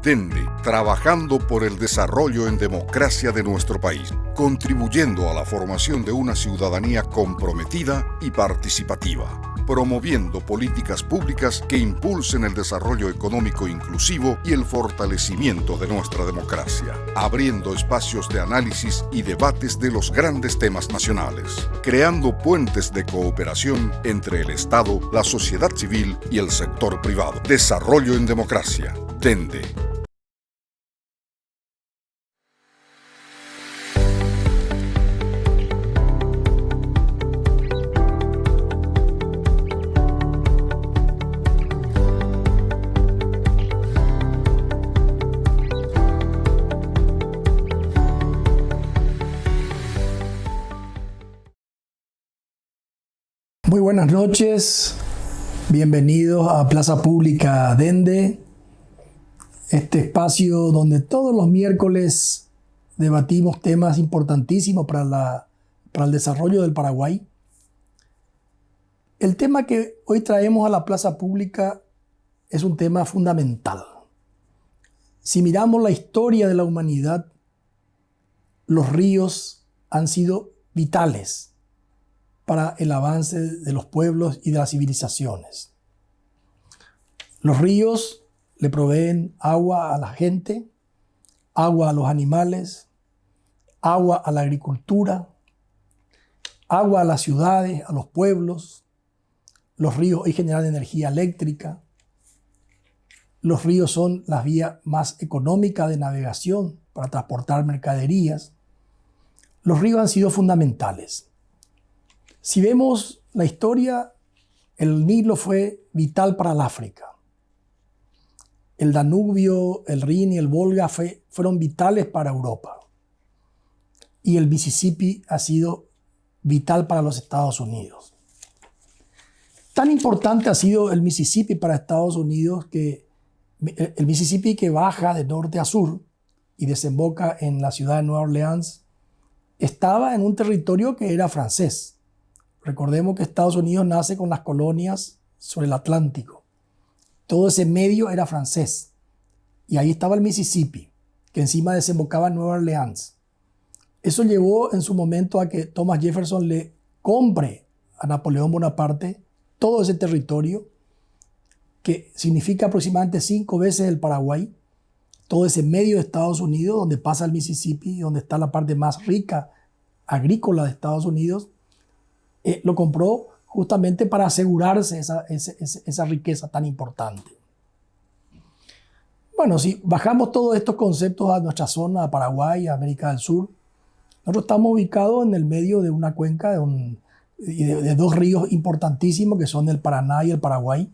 Dende, trabajando por el desarrollo en democracia de nuestro país, contribuyendo a la formación de una ciudadanía comprometida y participativa, promoviendo políticas públicas que impulsen el desarrollo económico inclusivo y el fortalecimiento de nuestra democracia, abriendo espacios de análisis y debates de los grandes temas nacionales, creando puentes de cooperación entre el Estado, la sociedad civil y el sector privado. Desarrollo en democracia. Dende. Muy buenas noches, bienvenidos a Plaza Pública Dende, este espacio donde todos los miércoles debatimos temas importantísimos para el desarrollo del Paraguay. El tema que hoy traemos a la Plaza Pública es un tema fundamental. Si miramos la historia de la humanidad, los ríos han sido vitales para el avance de los pueblos y de las civilizaciones. Los ríos le proveen agua a la gente, agua a los animales, agua a la agricultura, agua a las ciudades, a los pueblos. Los ríos hoy generan energía eléctrica. Los ríos son la vía más económica de navegación para transportar mercaderías. Los ríos han sido fundamentales. Si vemos la historia, el Nilo fue vital para el África. El Danubio, el Rin y el Volga fueron vitales para Europa. Y el Mississippi ha sido vital para los Estados Unidos. Tan importante ha sido el Mississippi para Estados Unidos que el Mississippi, que baja de norte a sur y desemboca en la ciudad de Nueva Orleans, estaba en un territorio que era francés. Recordemos que Estados Unidos nace con las colonias sobre el Atlántico. Todo ese medio era francés. Y ahí estaba el Mississippi, que encima desembocaba en Nueva Orleans. Eso llevó en su momento a que Thomas Jefferson le compre a Napoleón Bonaparte todo ese territorio, que significa aproximadamente 5 veces el Paraguay, todo ese medio de Estados Unidos, donde pasa el Mississippi, donde está la parte más rica agrícola de Estados Unidos. Lo compró justamente para asegurarse esa riqueza tan importante. Bueno, si bajamos todos estos conceptos a nuestra zona, a Paraguay, a América del Sur, nosotros estamos ubicados en el medio de una cuenca de 2 ríos importantísimos, que son el Paraná y el Paraguay,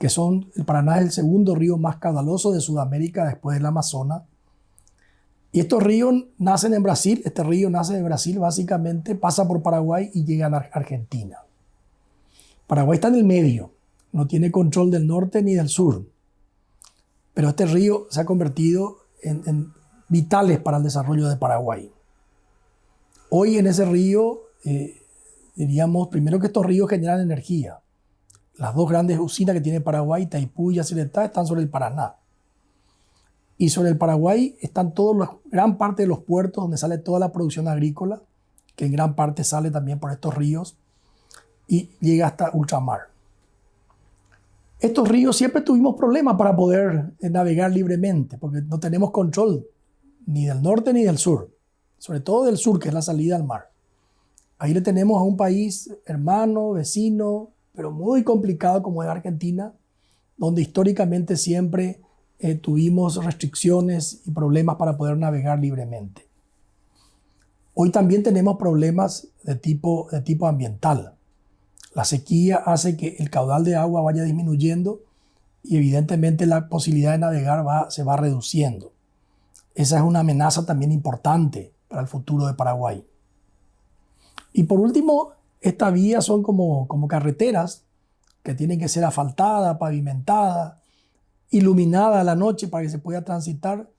el Paraná es el segundo río más caudaloso de Sudamérica después del Amazonas. Y estos ríos nacen en Brasil. Este río nace en Brasil, básicamente pasa por Paraguay y llega a Argentina. Paraguay está en el medio, no tiene control del norte ni del sur. Pero este río se ha convertido en vitales para el desarrollo de Paraguay. Hoy en ese río, diríamos primero que estos ríos generan energía. Las 2 grandes usinas que tiene Paraguay, Itaipú y Yacyretá, están sobre el Paraná. Y sobre el Paraguay están gran parte de los puertos donde sale toda la producción agrícola, que en gran parte sale también por estos ríos y llega hasta ultramar. Estos ríos siempre tuvimos problemas para poder navegar libremente, porque no tenemos control ni del norte ni del sur, sobre todo del sur, que es la salida al mar. Ahí le tenemos a un país hermano, vecino, pero muy complicado como es Argentina, donde históricamente siempre tuvimos restricciones y problemas para poder navegar libremente. Hoy también tenemos problemas de tipo ambiental. La sequía hace que el caudal de agua vaya disminuyendo y evidentemente la posibilidad de navegar se va reduciendo. Esa es una amenaza también importante para el futuro de Paraguay. Y por último, estas vías son como carreteras que tienen que ser asfaltadas, pavimentadas, iluminada a la noche para que se pueda transitar.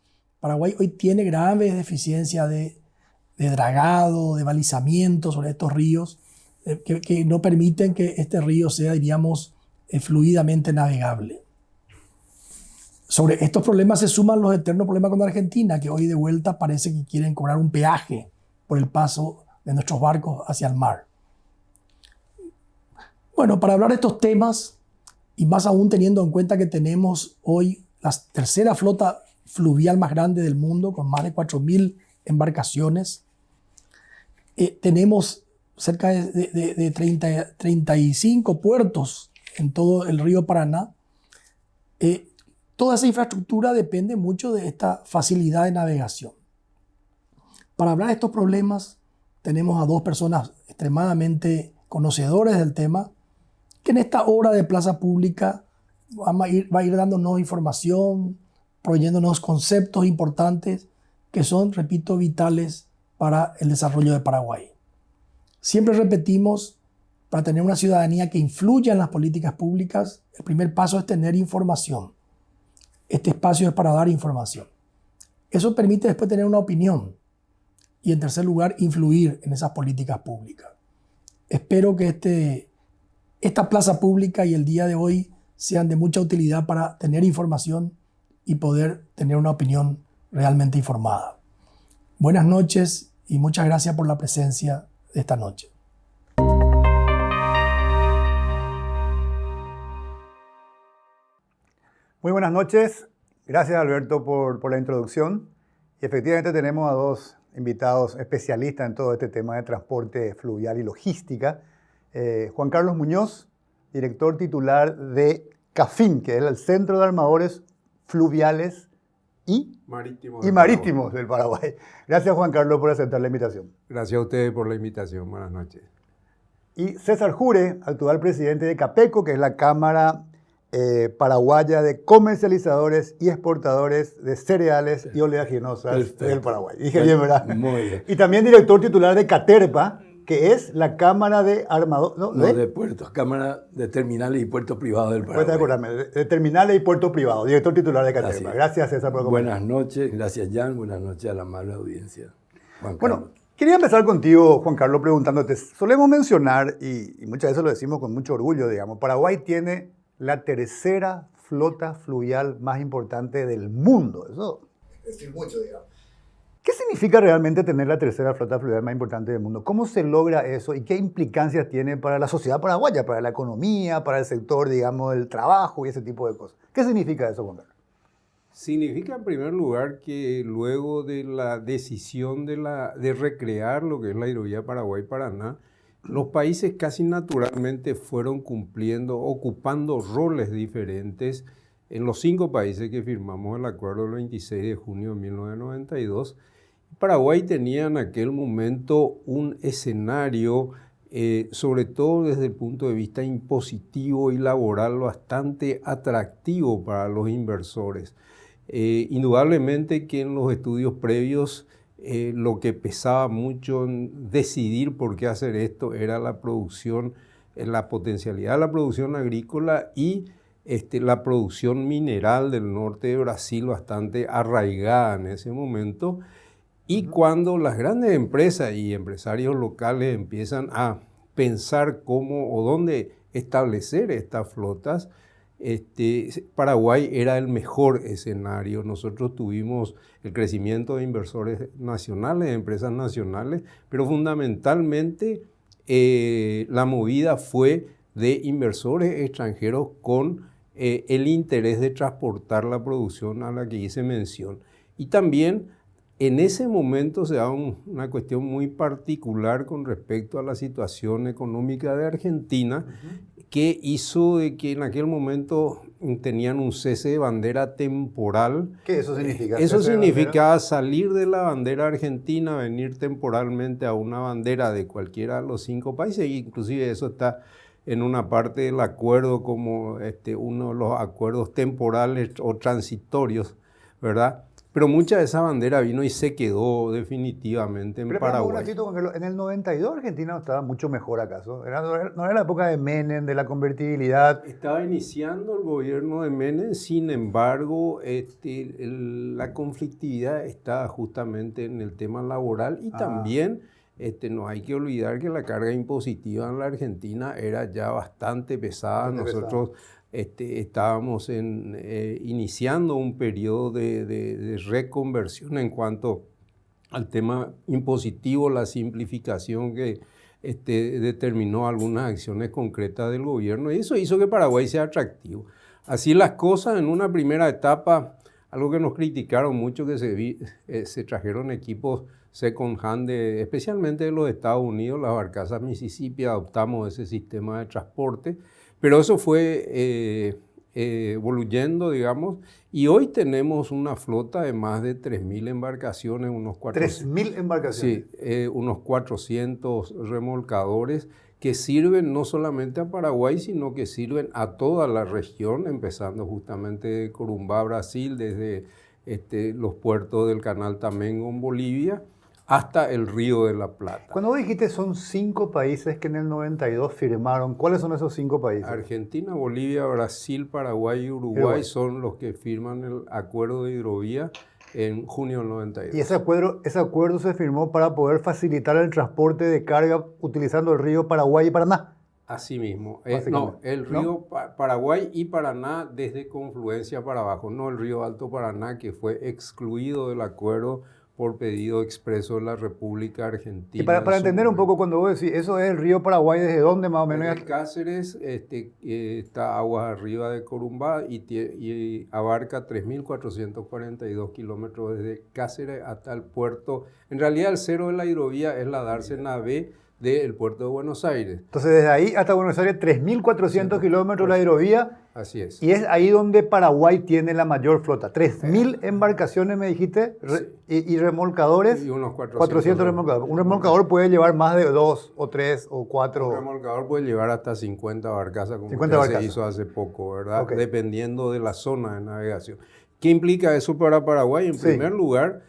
Paraguay hoy tiene graves deficiencias de dragado, de balizamiento sobre estos ríos, que no permiten que este río sea, diríamos, fluidamente navegable. Sobre estos problemas se suman los eternos problemas con Argentina, que hoy de vuelta parece que quieren cobrar un peaje por el paso de nuestros barcos hacia el mar. Bueno, para hablar de estos temas, y más aún teniendo en cuenta que tenemos hoy la tercera flota fluvial más grande del mundo, con más de 4.000 embarcaciones, tenemos cerca de 35 puertos en todo el río Paraná. Toda esa infraestructura depende mucho de esta facilidad de navegación. Para hablar de estos problemas, tenemos a dos personas extremadamente conocedores del tema, que en esta hora de Plaza Pública va a ir dándonos información, proveyéndonos conceptos importantes que son, repito, vitales para el desarrollo de Paraguay. Siempre repetimos, para tener una ciudadanía que influya en las políticas públicas, el primer paso es tener información. Este espacio es para dar información. Eso permite después tener una opinión y, en tercer lugar, influir en esas políticas públicas. Espero que esta plaza pública y el día de hoy sean de mucha utilidad para tener información y poder tener una opinión realmente informada. Buenas noches y muchas gracias por la presencia de esta noche. Muy buenas noches. Gracias, Alberto, por la introducción. Y efectivamente tenemos a dos invitados especialistas en todo este tema de transporte fluvial y logística. Juan Carlos Muñoz, director titular de CAFIN, que es el Centro de Armadores Fluviales y Marítimos del Paraguay. Gracias, Juan Carlos, por aceptar la invitación. Gracias a ustedes por la invitación. Buenas noches. Y César Jure, actual presidente de CAPECO, que es la Cámara Paraguaya de Comercializadores y Exportadores de Cereales y Oleaginosas del Paraguay. Dije bien, ¿verdad? Muy bien. Y también director titular de CATERPA, que es la Cámara de Armadores... de puertos, Cámara de Terminales y Puertos Privados del Paraguay. De Terminales y Puertos Privados, director titular de CATERPA. Gracias, César, por acompañarnos. Buenas noches, gracias, Jan. Buenas noches a la amable audiencia. Bueno, quería empezar contigo, Juan Carlos, preguntándote. Solemos mencionar, y muchas veces lo decimos con mucho orgullo, digamos, Paraguay tiene la tercera flota fluvial más importante del mundo. Eso es decir mucho, digamos. ¿Qué significa realmente tener la tercera flota fluvial más importante del mundo? ¿Cómo se logra eso y qué implicancias tiene para la sociedad paraguaya, para la economía, para el sector, digamos, del trabajo y ese tipo de cosas? ¿Qué significa eso, Juan Carlos? Significa, en primer lugar, que luego de la decisión de recrear lo que es la hidrovía Paraguay-Paraná, los países casi naturalmente fueron ocupando roles diferentes en los 5 países que firmamos el acuerdo el 26 de junio de 1992. Paraguay tenía en aquel momento un escenario, sobre todo desde el punto de vista impositivo y laboral, bastante atractivo para los inversores. Indudablemente que en los estudios previos lo que pesaba mucho en decidir por qué hacer esto era la producción, la potencialidad de la producción agrícola y la producción mineral del norte de Brasil, bastante arraigada en ese momento. Y cuando las grandes empresas y empresarios locales empiezan a pensar cómo o dónde establecer estas flotas, Paraguay era el mejor escenario. Nosotros tuvimos el crecimiento de inversores nacionales, de empresas nacionales, pero fundamentalmente la movida fue de inversores extranjeros con el interés de transportar la producción a la que hice mención. Y también en ese momento se da una cuestión muy particular con respecto a la situación económica de Argentina, que hizo de que en aquel momento tenían un cese de bandera temporal. ¿Qué eso significa? Eso significaba salir de la bandera argentina, venir temporalmente a una bandera de cualquiera de los 5 países, e inclusive eso está en una parte del acuerdo como uno de los acuerdos temporales o transitorios, ¿verdad? Pero mucha de esa bandera vino y se quedó definitivamente en Paraguay. Un ratito, en el 92 Argentina estaba mucho mejor, ¿acaso? No era la época de Menem, de la convertibilidad. Estaba iniciando el gobierno de Menem, sin embargo, la conflictividad estaba justamente en el tema laboral y también no hay que olvidar que la carga impositiva en la Argentina era ya bastante pesada. Nosotros estábamos iniciando un periodo de reconversión en cuanto al tema impositivo, la simplificación que determinó algunas acciones concretas del gobierno, y eso hizo que Paraguay sea atractivo. Así las cosas, en una primera etapa, algo que nos criticaron mucho, que se trajeron equipos second hand, especialmente de los Estados Unidos, las barcazas Mississippi, adoptamos ese sistema de transporte, pero eso fue evoluyendo, digamos, y hoy tenemos una flota de más de 3.000 embarcaciones, unos 3.000 embarcaciones. Sí, unos 400 remolcadores que sirven no solamente a Paraguay, sino que sirven a toda la región, empezando justamente de Corumbá, Brasil, desde los puertos del Canal Tamengo en Bolivia, hasta el Río de la Plata. Cuando vos dijiste son 5 países que en el 92 firmaron, ¿cuáles son esos 5 países? Argentina, Bolivia, Brasil, Paraguay y Uruguay son los que firman el acuerdo de hidrovía en junio del 92. Y ese acuerdo se firmó para poder facilitar el transporte de carga utilizando el río Paraguay y Paraná. Así mismo. No, el río Paraguay y Paraná desde confluencia para abajo, no el río Alto Paraná, que fue excluido del acuerdo por pedido expreso de la República Argentina. Y para entender un poco, cuando vos decís, ¿eso es el río Paraguay desde dónde más o menos? Desde Cáceres está aguas arriba de Corumbá y abarca 3.442 kilómetros desde Cáceres hasta el puerto. En realidad el cero de la hidrovía es la Dársena B del puerto de Buenos Aires. Entonces desde ahí hasta Buenos Aires 3.400 kilómetros la hidrovía. Así es. Y es ahí donde Paraguay tiene la mayor flota. 3.000 embarcaciones, me dijiste, y remolcadores. Y unos 400 remolcadores. Un remolcador puede llevar más de 2 o 3 o 4. Un remolcador puede llevar hasta 50 barcazas, como 50 barcazas. Se hizo hace poco, ¿verdad? Okay. Dependiendo de la zona de navegación. ¿Qué implica eso para Paraguay? En primer lugar,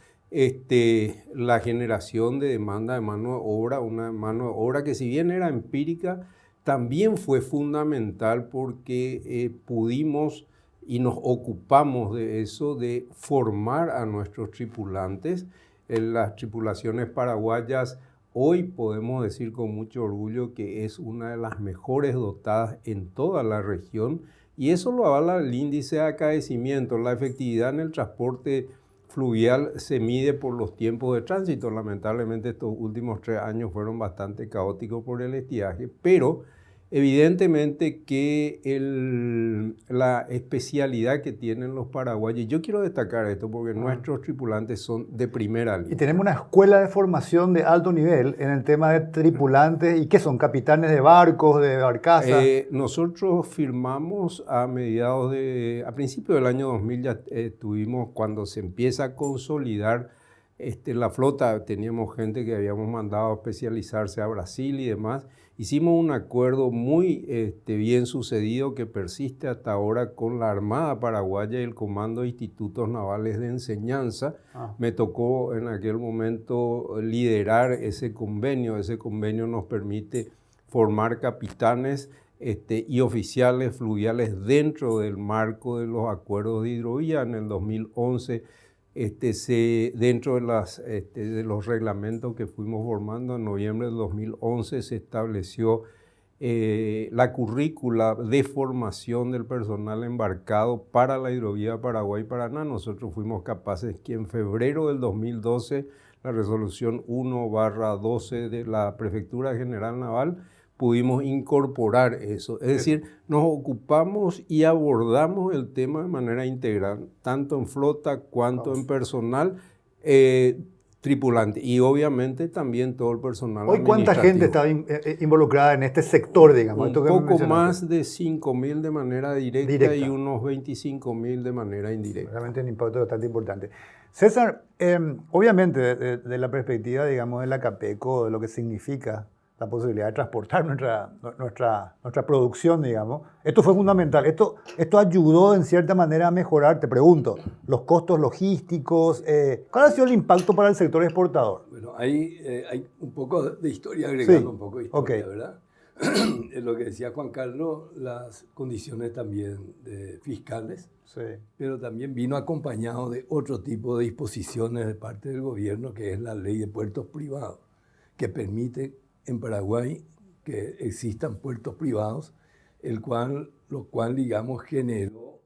la generación de demanda de mano de obra, una mano de obra que si bien era empírica, también fue fundamental porque pudimos y nos ocupamos de eso, de formar a nuestros tripulantes. En las tripulaciones paraguayas hoy podemos decir con mucho orgullo que es una de las mejores dotadas en toda la región, y eso lo avala el índice de acaecimiento. La efectividad en el transporte fluvial se mide por los tiempos de tránsito. Lamentablemente estos últimos 3 años fueron bastante caóticos por el estiaje, pero evidentemente que la especialidad que tienen los paraguayos, yo quiero destacar esto porque nuestros tripulantes son de primera línea. Y tenemos una escuela de formación de alto nivel en el tema de tripulantes. ¿Y qué son? ¿Capitanes de barcos, de barcazas? Nosotros firmamos a principios del año 2000, ya tuvimos, cuando se empieza a consolidar la flota, teníamos gente que habíamos mandado a especializarse a Brasil y demás. Hicimos un acuerdo muy bien sucedido que persiste hasta ahora con la Armada Paraguaya y el Comando de Institutos Navales de Enseñanza. Me tocó en aquel momento liderar ese convenio. Ese convenio nos permite formar capitanes y oficiales fluviales dentro del marco de los acuerdos de hidrovía. En el 2011, dentro de los reglamentos que fuimos formando, en noviembre del 2011 se estableció la currícula de formación del personal embarcado para la hidrovía Paraguay-Paraná. Nosotros fuimos capaces que en febrero del 2012, la resolución 1/12 de la Prefectura General Naval, pudimos incorporar eso. Es decir, nos ocupamos y abordamos el tema de manera integral, tanto en flota cuanto en personal tripulante y obviamente también todo el personal Hoy, ¿cuánta gente está involucrada en este sector, digamos? Un poco más de 5.000 de manera directa y unos 25.000 de manera indirecta. Realmente un impacto bastante importante. César, obviamente de la perspectiva, digamos, de la CAPECO, de lo que significa la posibilidad de transportar nuestra producción, digamos. Esto fue fundamental. Esto ayudó en cierta manera a mejorar, te pregunto, los costos logísticos. ¿Cuál ha sido el impacto para el sector exportador? Bueno, hay un poco de historia, agregando un poco de historia, ¿verdad? Lo que decía Juan Carlos, las condiciones también fiscales, pero también vino acompañado de otro tipo de disposiciones de parte del gobierno, que es la ley de puertos privados, que permite en Paraguay que existan puertos privados lo cual, digamos, generó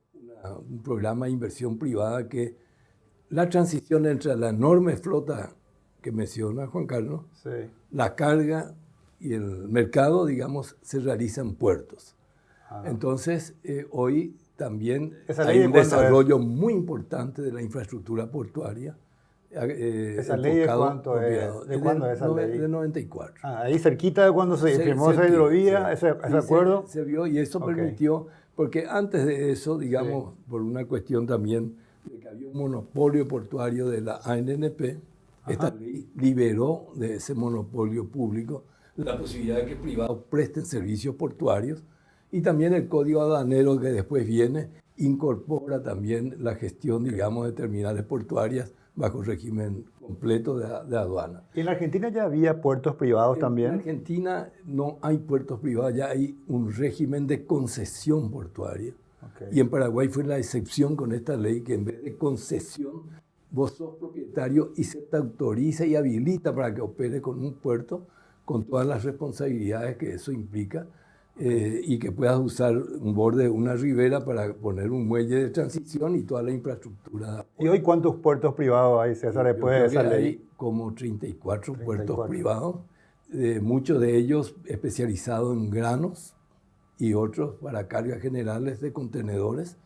un programa de inversión privada que la transición entre la enorme flota que menciona Juan Carlos, Sí. la carga y el mercado, digamos, se realiza en puertos. Entonces, hoy también hay un desarrollo muy importante de la infraestructura portuaria. ¿Esa ley de cuánto es? ¿De cuándo es esa ley? De 94. Ahí cerquita de cuando se firmó esa hidrovía, ese acuerdo. Se vio y eso permitió, porque antes de eso, digamos, por una cuestión también de que había un monopolio portuario de la ANNP, esta ley liberó de ese monopolio público la posibilidad de que privados presten servicios portuarios, y también el Código Aduanero que después viene incorpora también la gestión, digamos, de terminales portuarias bajo régimen completo de aduana. ¿Y en la Argentina ya había puertos privados también? En Argentina no hay puertos privados, ya hay un régimen de concesión portuaria. Y en Paraguay fue la excepción con esta ley, que en vez de concesión, vos sos propietario y se te autoriza y habilita para que opere con un puerto, con todas las responsabilidades que eso implica, y que puedas usar un borde, una ribera para poner un muelle de transición y toda la infraestructura. ¿Y hoy cuántos puertos privados hay, César, después de esa ley? Hay como 34 puertos privados, muchos de ellos especializados en granos y otros para cargas generales de contenedores,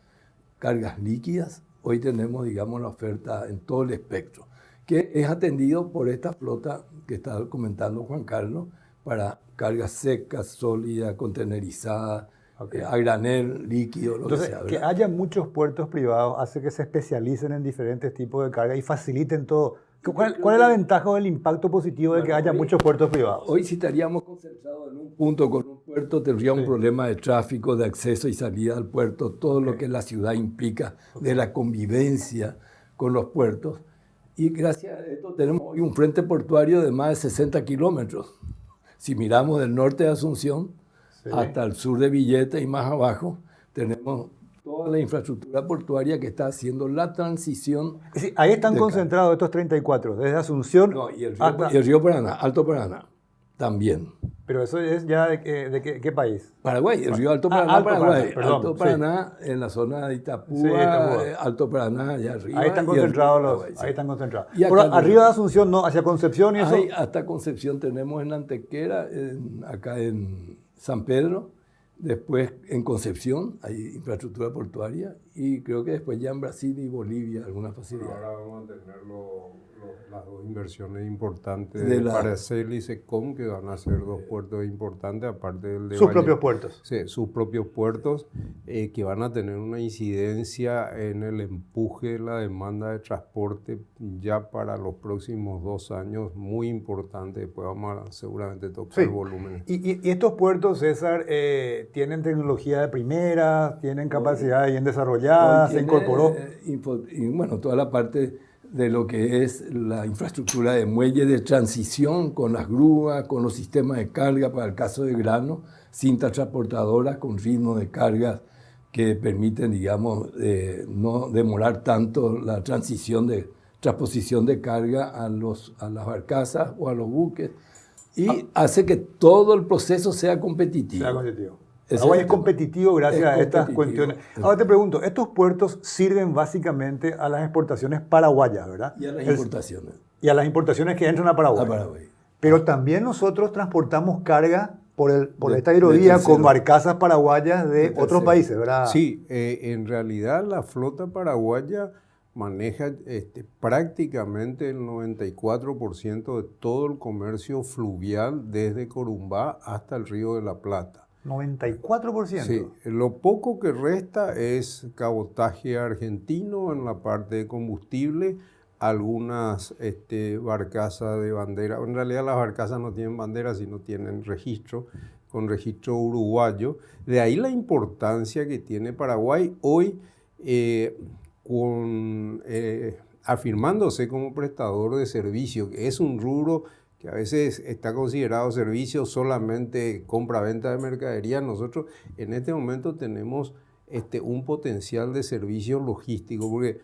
cargas líquidas. Hoy tenemos, digamos, la oferta en todo el espectro, que es atendido por esta flota que está comentando Juan Carlos, para cargas secas, sólidas, contenerizadas, a granel, líquido, lo Entonces, que sea. Que haya muchos puertos privados hace que se especialicen en diferentes tipos de carga y faciliten todo. ¿Cuál es la ventaja o el impacto positivo de que haya muchos puertos privados? Hoy, si estaríamos concentrados en un punto con un puerto, tendría un problema de tráfico, de acceso y salida al puerto, todo lo que la ciudad implica, de la convivencia con los puertos. Y gracias a esto tenemos hoy un frente portuario de más de 60 kilómetros. Si miramos del norte de Asunción hasta el sur de Villeta y más abajo, tenemos toda la infraestructura portuaria que está haciendo la transición. Sí, ahí están concentrados estos 34, desde Asunción y el río Paraná, Alto Paraná, también. Pero eso es ya de qué país? Paraguay, el río Alto Paraná, Paraguay. Perdón, Alto Paraná, en la zona de Itapúa, Alto Paraná, allá arriba. Ahí están concentrados ahí están concentrados. Pero arriba de Asunción, no, hacia Concepción y eso. Ahí hasta Concepción tenemos en la Antequera, acá en San Pedro. Después en Concepción hay infraestructura portuaria, y creo que después ya en Brasil y Bolivia algunas facilidades. Ahora vamos a tener las dos inversiones importantes de Paracel y Secom, que van a ser dos puertos importantes, aparte del de sus propios puertos. Sí, sus propios puertos, que van a tener una incidencia en el empuje de la demanda de transporte ya para los próximos 2 años, muy importante. Después vamos a seguramente tocar volúmenes. ¿Y estos puertos, César, tienen tecnología de primera, tienen capacidad bien desarrollada, se incorporó? Bueno, toda la parte de lo que es la infraestructura de muelle de transición, con las grúas, con los sistemas de carga para el caso de grano, cintas transportadoras con ritmo de cargas que permiten, digamos, no demorar tanto la transposición de carga a las barcazas o a los buques, y hace que todo el proceso sea competitivo. Paraguay es competitivo gracias a estas cuestiones. Ahora te pregunto, estos puertos sirven básicamente a las exportaciones paraguayas, ¿verdad? Y a las importaciones. Y a las importaciones que entran a Paraguay. Pero también nosotros transportamos carga por esta hidrovía con barcazas paraguayas de otros países, ¿verdad? Sí, en realidad la flota paraguaya maneja prácticamente el 94% de todo el comercio fluvial desde Corumbá hasta el Río de la Plata. 94%. Sí, lo poco que resta es cabotaje argentino en la parte de combustible, algunas barcazas de bandera. En realidad las barcazas no tienen bandera, sino tienen registro, con registro uruguayo. De ahí la importancia que tiene Paraguay hoy, afirmándose como prestador de servicio, que es un rubro que a veces está considerado servicio solamente compra-venta de mercadería. Nosotros en este momento tenemos un potencial de servicio logístico, porque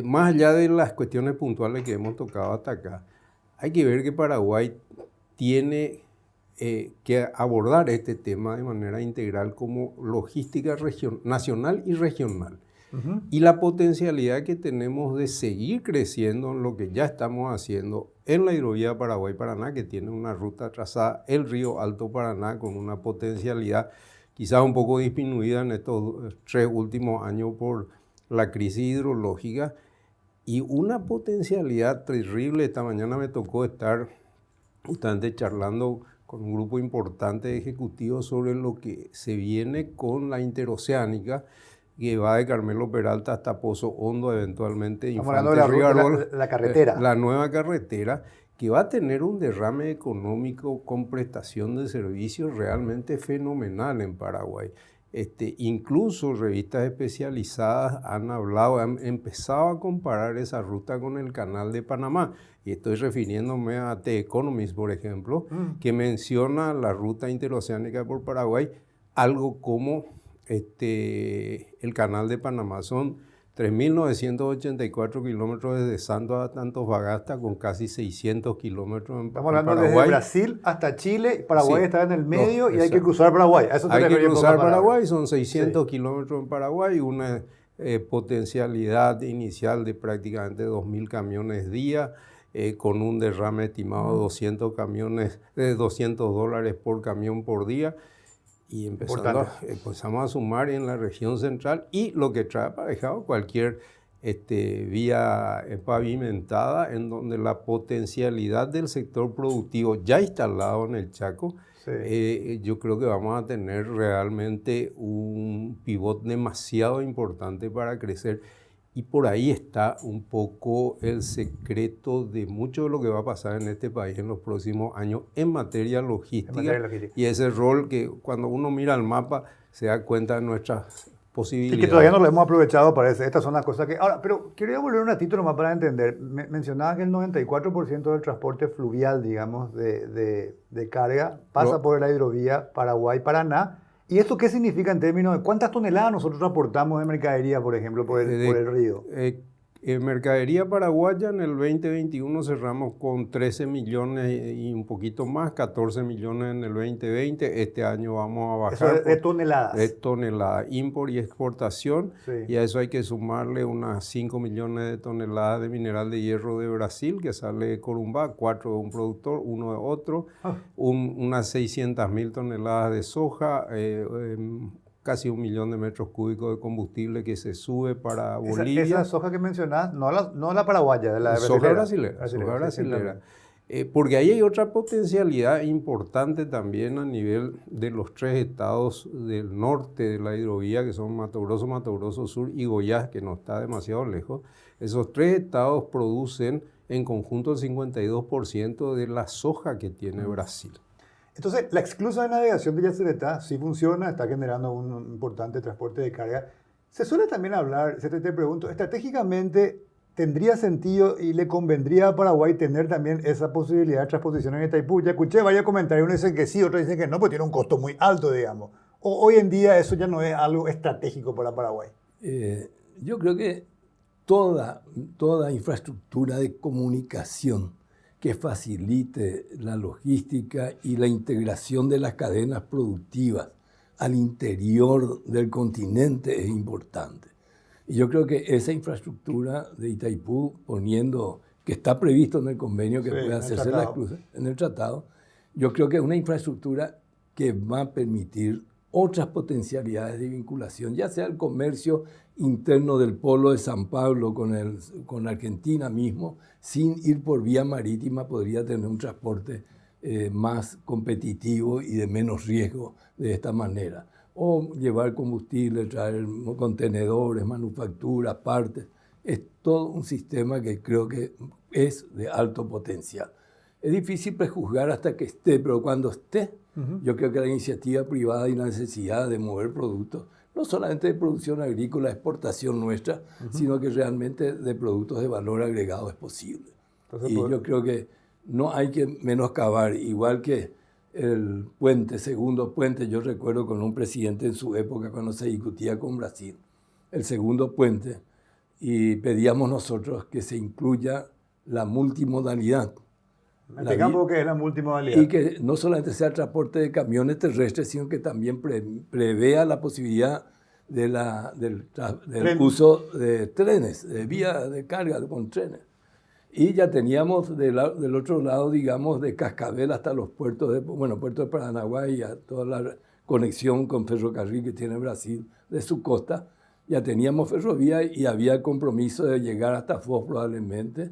más allá de las cuestiones puntuales que hemos tocado hasta acá, hay que ver que Paraguay tiene que abordar este tema de manera integral como logística nacional y regional. Y la potencialidad que tenemos de seguir creciendo en lo que ya estamos haciendo en la hidrovía Paraguay-Paraná, que tiene una ruta trazada el río Alto Paraná con una potencialidad quizás un poco disminuida en estos 3 últimos años por la crisis hidrológica, y una potencialidad terrible. Esta mañana me tocó estar justamente charlando con un grupo importante de ejecutivos sobre lo que se viene con la interoceánica, que va de Carmelo Peralta hasta Pozo Hondo, eventualmente Estamos hablando de la carretera. La nueva carretera, que va a tener un derrame económico con prestación de servicios realmente fenomenal en Paraguay. Incluso revistas especializadas han empezado a comparar esa ruta con el Canal de Panamá. Y estoy refiriéndome a The Economist, por ejemplo, que menciona la ruta interoceánica por Paraguay, algo como el Canal de Panamá. Son 3.984 kilómetros desde Santos a Antofagasta, con casi 600 kilómetros en Paraguay. Estamos hablando desde Brasil hasta Chile. Paraguay está en el medio y hay que cruzar Paraguay. Hay que cruzar Paraguay, son 600 kilómetros en Paraguay, una potencialidad inicial de prácticamente 2.000 camiones día, con un derrame estimado de $200 por camión por día. Y empezamos a sumar en la región central, y lo que trae aparejado cualquier vía pavimentada, en donde la potencialidad del sector productivo ya instalado en el Chaco, yo creo que vamos a tener realmente un pivot demasiado importante para crecer. Y por ahí está un poco el secreto de mucho de lo que va a pasar en este país en los próximos años en materia logística. Y ese rol que cuando uno mira el mapa se da cuenta de nuestras posibilidades. Y que todavía no lo hemos aprovechado para eso. Estas son las cosas que... Ahora, pero quería volver un ratito nomás para entender. Mencionabas que el 94% del transporte fluvial, digamos, de carga pasa por la hidrovía Paraguay-Paraná. ¿Y esto qué significa en términos de cuántas toneladas nosotros transportamos de mercadería, por ejemplo, por el río? En mercadería paraguaya en el 2021 cerramos con 13 millones y un poquito más, 14 millones en el 2020. Este año vamos a bajar. Eso es de toneladas. De toneladas, import y exportación. Y a eso hay que sumarle unas 5 millones de toneladas de mineral de hierro de Brasil, que sale de Corumbá, 4 de un productor, 1 de otro. Unas 600.000 toneladas de soja, casi 1 millón de metros cúbicos de combustible que se sube para Bolivia. Esa soja que mencionás, no la paraguaya, de la soja brasilera. Porque ahí hay otra potencialidad importante también a nivel de los 3 estados del norte de la hidrovía, que son Mato Grosso Sur y Goiás, que no está demasiado lejos. Esos 3 estados producen en conjunto el 52% de la soja que tiene Brasil. Entonces, la esclusa de navegación de Yacyretá sí funciona, está generando un importante transporte de carga. Se suele también hablar, te pregunto, estratégicamente, ¿tendría sentido y le convendría a Paraguay tener también esa posibilidad de transposición en Itaipú? Ya escuché varios comentarios, uno dice que sí, otros dicen que no, porque tiene un costo muy alto, digamos. Hoy en día eso ya no es algo estratégico para Paraguay. Yo creo que toda infraestructura de comunicación que facilite la logística y la integración de las cadenas productivas al interior del continente es importante. Y yo creo que esa infraestructura de Itaipú, que está previsto en el convenio que puede hacerse la esclusa, en el tratado, yo creo que es una infraestructura que va a permitir otras potencialidades de vinculación, ya sea el comercio interno del polo de San Pablo con Argentina mismo, sin ir por vía marítima, podría tener un transporte más competitivo y de menos riesgo de esta manera. O llevar combustible, traer contenedores, manufacturas, partes. Es todo un sistema que creo que es de alto potencial. Es difícil prejuzgar hasta que esté, pero cuando esté, yo creo que la iniciativa privada y la necesidad de mover productos, no solamente de producción agrícola, exportación nuestra, sino que realmente de productos de valor agregado es posible. Entonces, yo creo que no hay que menoscabar, igual que el segundo puente, yo recuerdo con un presidente en su época cuando se discutía con Brasil, el segundo puente, y pedíamos nosotros que se incluya la multimodalidad Digamos que es la multimodalidad. Y que no solamente sea el transporte de camiones terrestres, sino que también prevea la posibilidad del uso de trenes, de vía de carga con trenes. Y ya teníamos del otro lado, digamos, de Cascabel hasta los puertos puerto de Paranaguá y a toda la conexión con ferrocarril que tiene Brasil de su costa. Ya teníamos ferrovía y había el compromiso de llegar hasta Foz probablemente.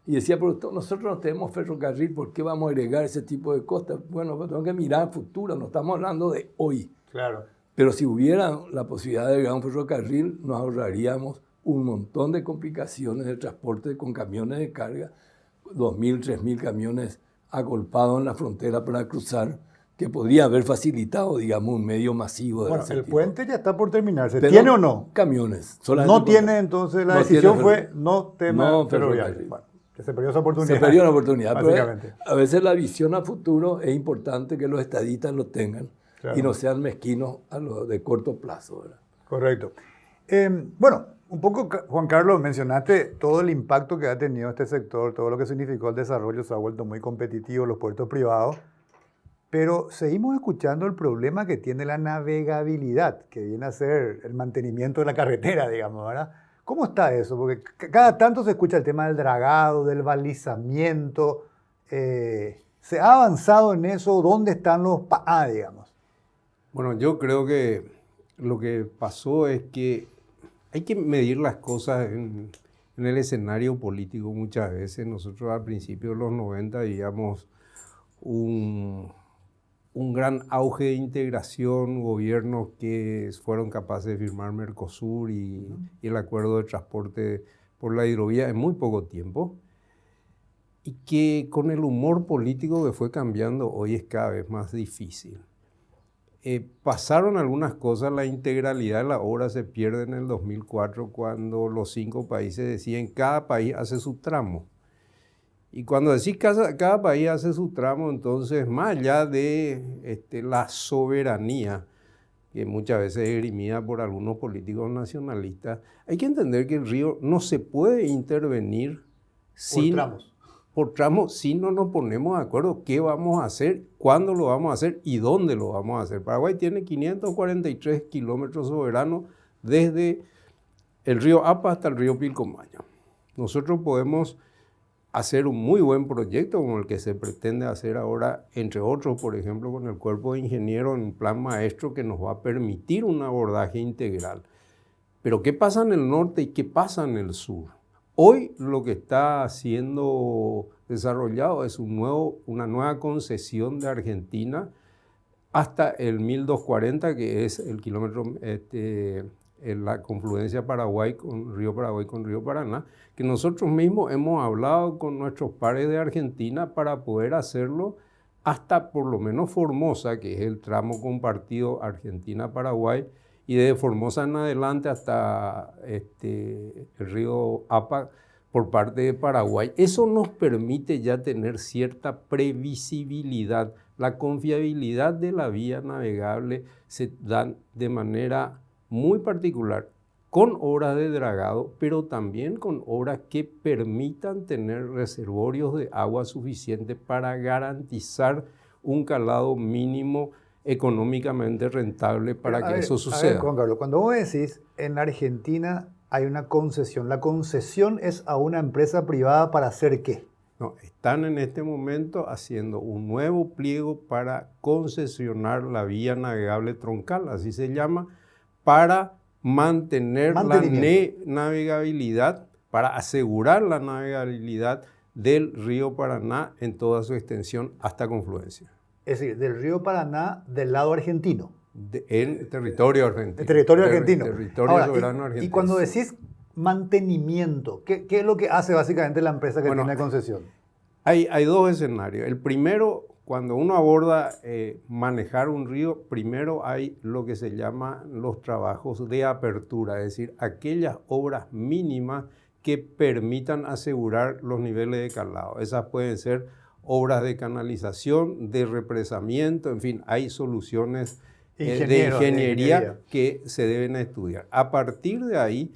Y decía, pero nosotros no tenemos ferrocarril, ¿por qué vamos a agregar ese tipo de costas? Bueno, pues tenemos que mirar futuro, no estamos hablando de hoy. Claro. Pero si hubiera la posibilidad de agregar un ferrocarril, nos ahorraríamos un montón de complicaciones de transporte con camiones de carga, 2.000, 3.000 camiones agolpados en la frontera para cruzar, que podría haber facilitado, digamos, un medio masivo de Bueno, ese el tipo. puente ya está por terminarse. Pero ¿Tiene o no? Camiones. No tiene, entonces la decisión fue no tema ferroviario. Bueno, que se perdió esa oportunidad. Se perdió la oportunidad. Básicamente. Pero a veces la visión a futuro es importante que los estadistas lo tengan, claro, y no sean mezquinos a lo de corto plazo, ¿verdad? Correcto. Bueno, un poco, Juan Carlos, mencionaste todo el impacto que ha tenido este sector, todo lo que significó el desarrollo, se ha vuelto muy competitivo, los puertos privados, pero seguimos escuchando el problema que tiene la navegabilidad, que viene a ser el mantenimiento de la carretera, digamos, ¿verdad? ¿Cómo está eso? Porque cada tanto se escucha el tema del dragado, del balizamiento. ¿Se ha avanzado en eso? ¿Dónde están los digamos? Bueno, yo creo que lo que pasó es que hay que medir las cosas en el escenario político muchas veces. Nosotros al principio de los 90 veíamos un gran auge de integración, gobiernos que fueron capaces de firmar Mercosur y el acuerdo de transporte por la hidrovía en muy poco tiempo, y que con el humor político que fue cambiando hoy es cada vez más difícil. Pasaron algunas cosas, la integralidad de la obra se pierde en el 2004 cuando los 5 países deciden cada país hace su tramo. Y cuando decís cada país hace su tramo, entonces más allá de la soberanía, que muchas veces es esgrimida por algunos políticos nacionalistas, hay que entender que el río no se puede intervenir por tramos si no nos ponemos de acuerdo qué vamos a hacer, cuándo lo vamos a hacer y dónde lo vamos a hacer. Paraguay tiene 543 kilómetros soberanos desde el río Apa hasta el río Pilcomayo. Nosotros podemos hacer un muy buen proyecto como el que se pretende hacer ahora, entre otros, por ejemplo, con el cuerpo de ingenieros en un plan maestro que nos va a permitir un abordaje integral. Pero ¿qué pasa en el norte y qué pasa en el sur? Hoy lo que está siendo desarrollado es una nueva concesión de Argentina hasta el 1240, que es el kilómetro en la confluencia Paraguay con Río Paraná, que nosotros mismos hemos hablado con nuestros pares de Argentina para poder hacerlo hasta por lo menos Formosa, que es el tramo compartido Argentina-Paraguay, y desde Formosa en adelante hasta el río Apa por parte de Paraguay. Eso nos permite ya tener cierta previsibilidad. La confiabilidad de la vía navegable se da de manera muy particular con obras de dragado, pero también con obras que permitan tener reservorios de agua suficientes para garantizar un calado mínimo económicamente rentable para que eso suceda. A ver, Juan Carlos, cuando vos decís en Argentina hay una concesión, ¿la concesión es a una empresa privada para hacer qué? No, están en este momento haciendo un nuevo pliego para concesionar la vía navegable troncal, así se llama, para mantener la navegabilidad, para asegurar la navegabilidad del río Paraná en toda su extensión hasta Confluencia. Es decir, del río Paraná del lado argentino. En territorio argentino. En territorio argentino. Territorio soberano argentino. Y cuando decís mantenimiento, ¿qué es lo que hace básicamente la empresa que tiene concesión? Hay dos escenarios. El primero, cuando uno aborda manejar un río, primero hay lo que se llama los trabajos de apertura, es decir, aquellas obras mínimas que permitan asegurar los niveles de calado. Esas pueden ser obras de canalización, de represamiento, en fin, hay soluciones de ingeniería que se deben estudiar. A partir de ahí,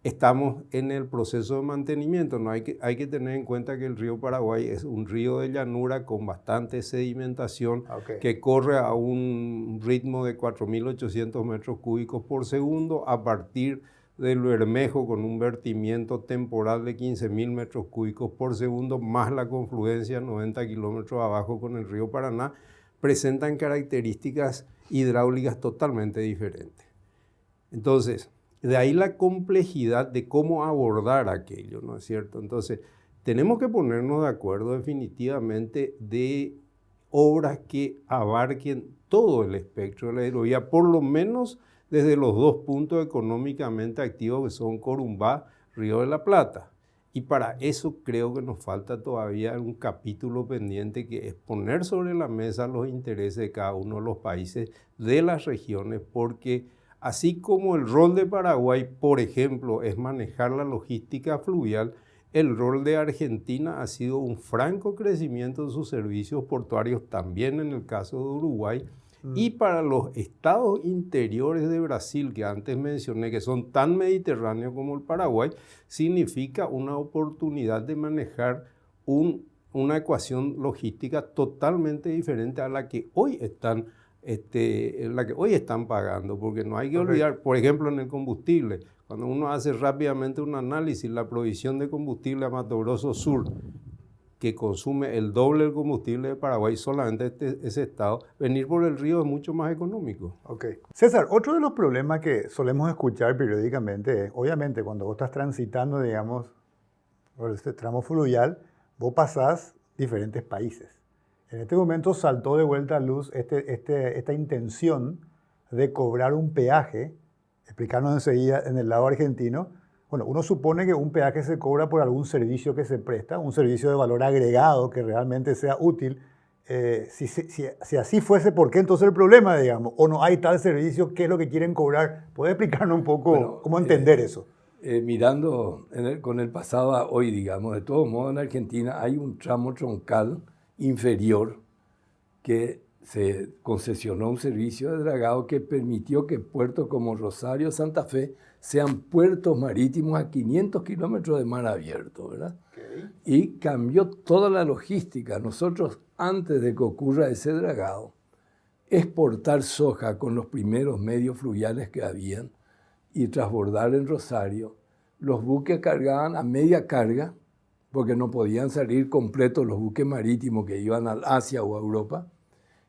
estamos en el proceso de mantenimiento. Hay que tener en cuenta que el río Paraguay es un río de llanura con bastante sedimentación que corre a un ritmo de 4.800 metros cúbicos por segundo a partir del Bermejo, con un vertimiento temporal de 15.000 metros cúbicos por segundo, más la confluencia 90 kilómetros abajo con el río Paraná, presentan características hidráulicas totalmente diferentes. Entonces, de ahí la complejidad de cómo abordar aquello, ¿no es cierto? Entonces, tenemos que ponernos de acuerdo definitivamente de obras que abarquen todo el espectro de la hidrovía, por lo menos desde los dos puntos económicamente activos que son Corumbá, Río de la Plata. Y para eso creo que nos falta todavía un capítulo pendiente, que es poner sobre la mesa los intereses de cada uno de los países de las regiones, porque así como el rol de Paraguay, por ejemplo, es manejar la logística fluvial, el rol de Argentina ha sido un franco crecimiento de sus servicios portuarios, también en el caso de Uruguay. Y para los estados interiores de Brasil, que antes mencioné, que son tan mediterráneos como el Paraguay, significa una oportunidad de manejar una ecuación logística totalmente diferente a la que hoy están pagando, porque no hay que olvidar, por ejemplo, en el combustible, cuando uno hace rápidamente un análisis, la provisión de combustible a Mato Grosso Sur, que consume el doble del combustible de Paraguay, solamente ese estado, venir por el río es mucho más económico. César, otro de los problemas que solemos escuchar periódicamente es, obviamente, cuando vos estás transitando, digamos, por este tramo fluvial, vos pasás diferentes países. En este momento saltó de vuelta a luz esta intención de cobrar un peaje, explicarnos enseguida en el lado argentino. Bueno, uno supone que un peaje se cobra por algún servicio que se presta, un servicio de valor agregado que realmente sea útil. Si así fuese, ¿por qué entonces el problema, digamos? ¿O no hay tal servicio? ¿Qué es lo que quieren cobrar? ¿Puede explicarnos un poco cómo entender eso? Mirando con el pasado a hoy, digamos, de todos modos en Argentina hay un tramo troncal inferior que se concesionó un servicio de dragado que permitió que puertos como Rosario, Santa Fe, sean puertos marítimos a 500 kilómetros de mar abierto, ¿verdad? Y cambió toda la logística. Nosotros, antes de que ocurra ese dragado, exportar soja con los primeros medios fluviales que habían y transbordar en Rosario, los buques cargaban a media carga, porque no podían salir completos los buques marítimos que iban al Asia o a Europa,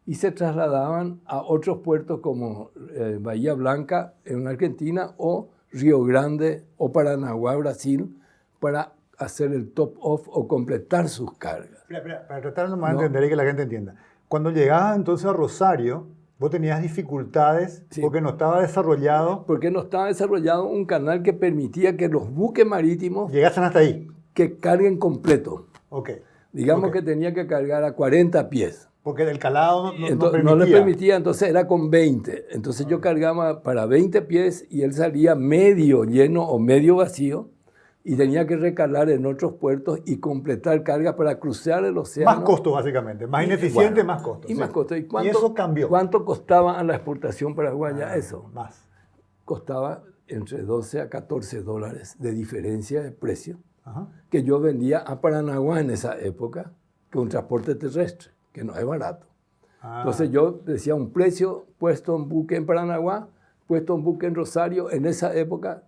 y se trasladaban a otros puertos como Bahía Blanca en Argentina o Río Grande o Paranaguá, Brasil, para hacer el top-off o completar sus cargas. Para tratar nomás de entender y que la gente entienda. Cuando llegabas entonces a Rosario, vos tenías dificultades porque no estaba desarrollado. Porque no estaba desarrollado un canal que permitía que los buques marítimos llegasen hasta ahí. Que carguen completo. Digamos que tenía que cargar a 40 pies. Porque el calado no permitía. No le permitía, entonces era con 20. Entonces yo cargaba para 20 pies y él salía medio lleno o medio vacío y tenía que recalar en otros puertos y completar carga para cruzar el océano. Más costo, básicamente. Más ineficiente, más costo. Y más costo. ¿Y eso cambió? ¿Cuánto costaba a la exportación paraguaya eso? Más. Costaba entre 12 a 14 dólares de diferencia de precio que yo vendía a Paranaguá en esa época con un transporte terrestre, que no es barato. Entonces yo decía un precio puesto en buque en Paranaguá, puesto en buque en Rosario. En esa época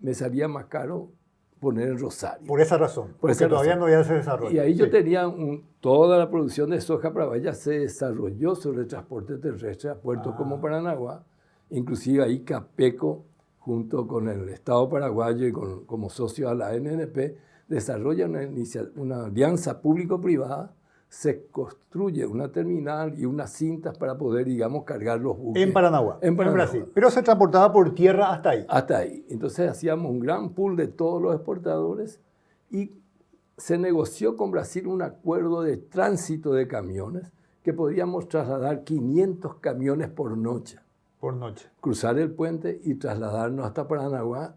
me salía más caro poner en Rosario. Por esa razón, porque todavía no había ese desarrollo. Y ahí yo tenía toda la producción de soja paraguaya se desarrolló sobre el transporte terrestre a puertos como Paranaguá. Inclusive ahí Capeco, junto con el Estado paraguayo y como socio a la NNP, desarrolla una alianza público-privada, se construye una terminal y unas cintas para poder, digamos, cargar los buques. En Paranaguá, en Brasil. Pero se transportaba por tierra hasta ahí. Hasta ahí. Entonces hacíamos un gran pool de todos los exportadores y se negoció con Brasil un acuerdo de tránsito de camiones que podíamos trasladar 500 camiones por noche. Por noche. Cruzar el puente y trasladarnos hasta Paranaguá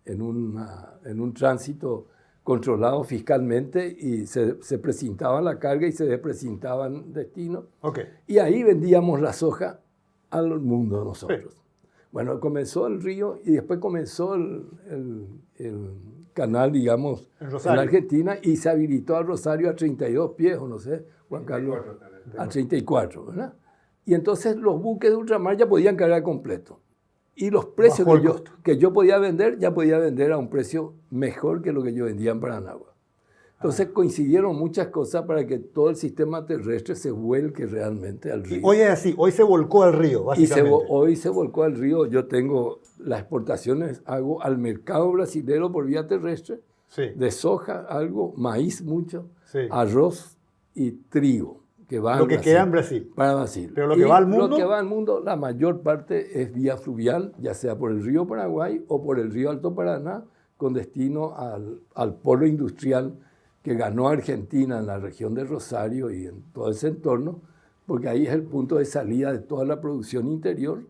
en un tránsito controlado fiscalmente y se precintaba la carga y se desprecintaba en destino. Y ahí vendíamos la soja al mundo nosotros. Bueno, comenzó el río y después comenzó el canal, digamos, en la Argentina y se habilitó al Rosario a 32 pies, o no sé, Juan Carlos, a 34, ¿verdad? Y entonces los buques de ultramar ya podían cargar completo. Y los precios que yo podía vender, ya podía vender a un precio mejor que lo que yo vendía en Paranagua. Entonces coincidieron muchas cosas para que todo el sistema terrestre se vuelque realmente al río. Y hoy es así, hoy se volcó al río, básicamente. Hoy se volcó al río. Yo tengo las exportaciones, hago al mercado brasileño por vía terrestre, de soja, algo, maíz mucho, arroz y trigo. Que va lo que queda en Brasil. Para Brasil. Pero lo que va al mundo. Lo que va al mundo, la mayor parte es vía fluvial, ya sea por el río Paraguay o por el río Alto Paraná, con destino al polo industrial que ganó Argentina en la región de Rosario y en todo ese entorno, porque ahí es el punto de salida de toda la producción interior.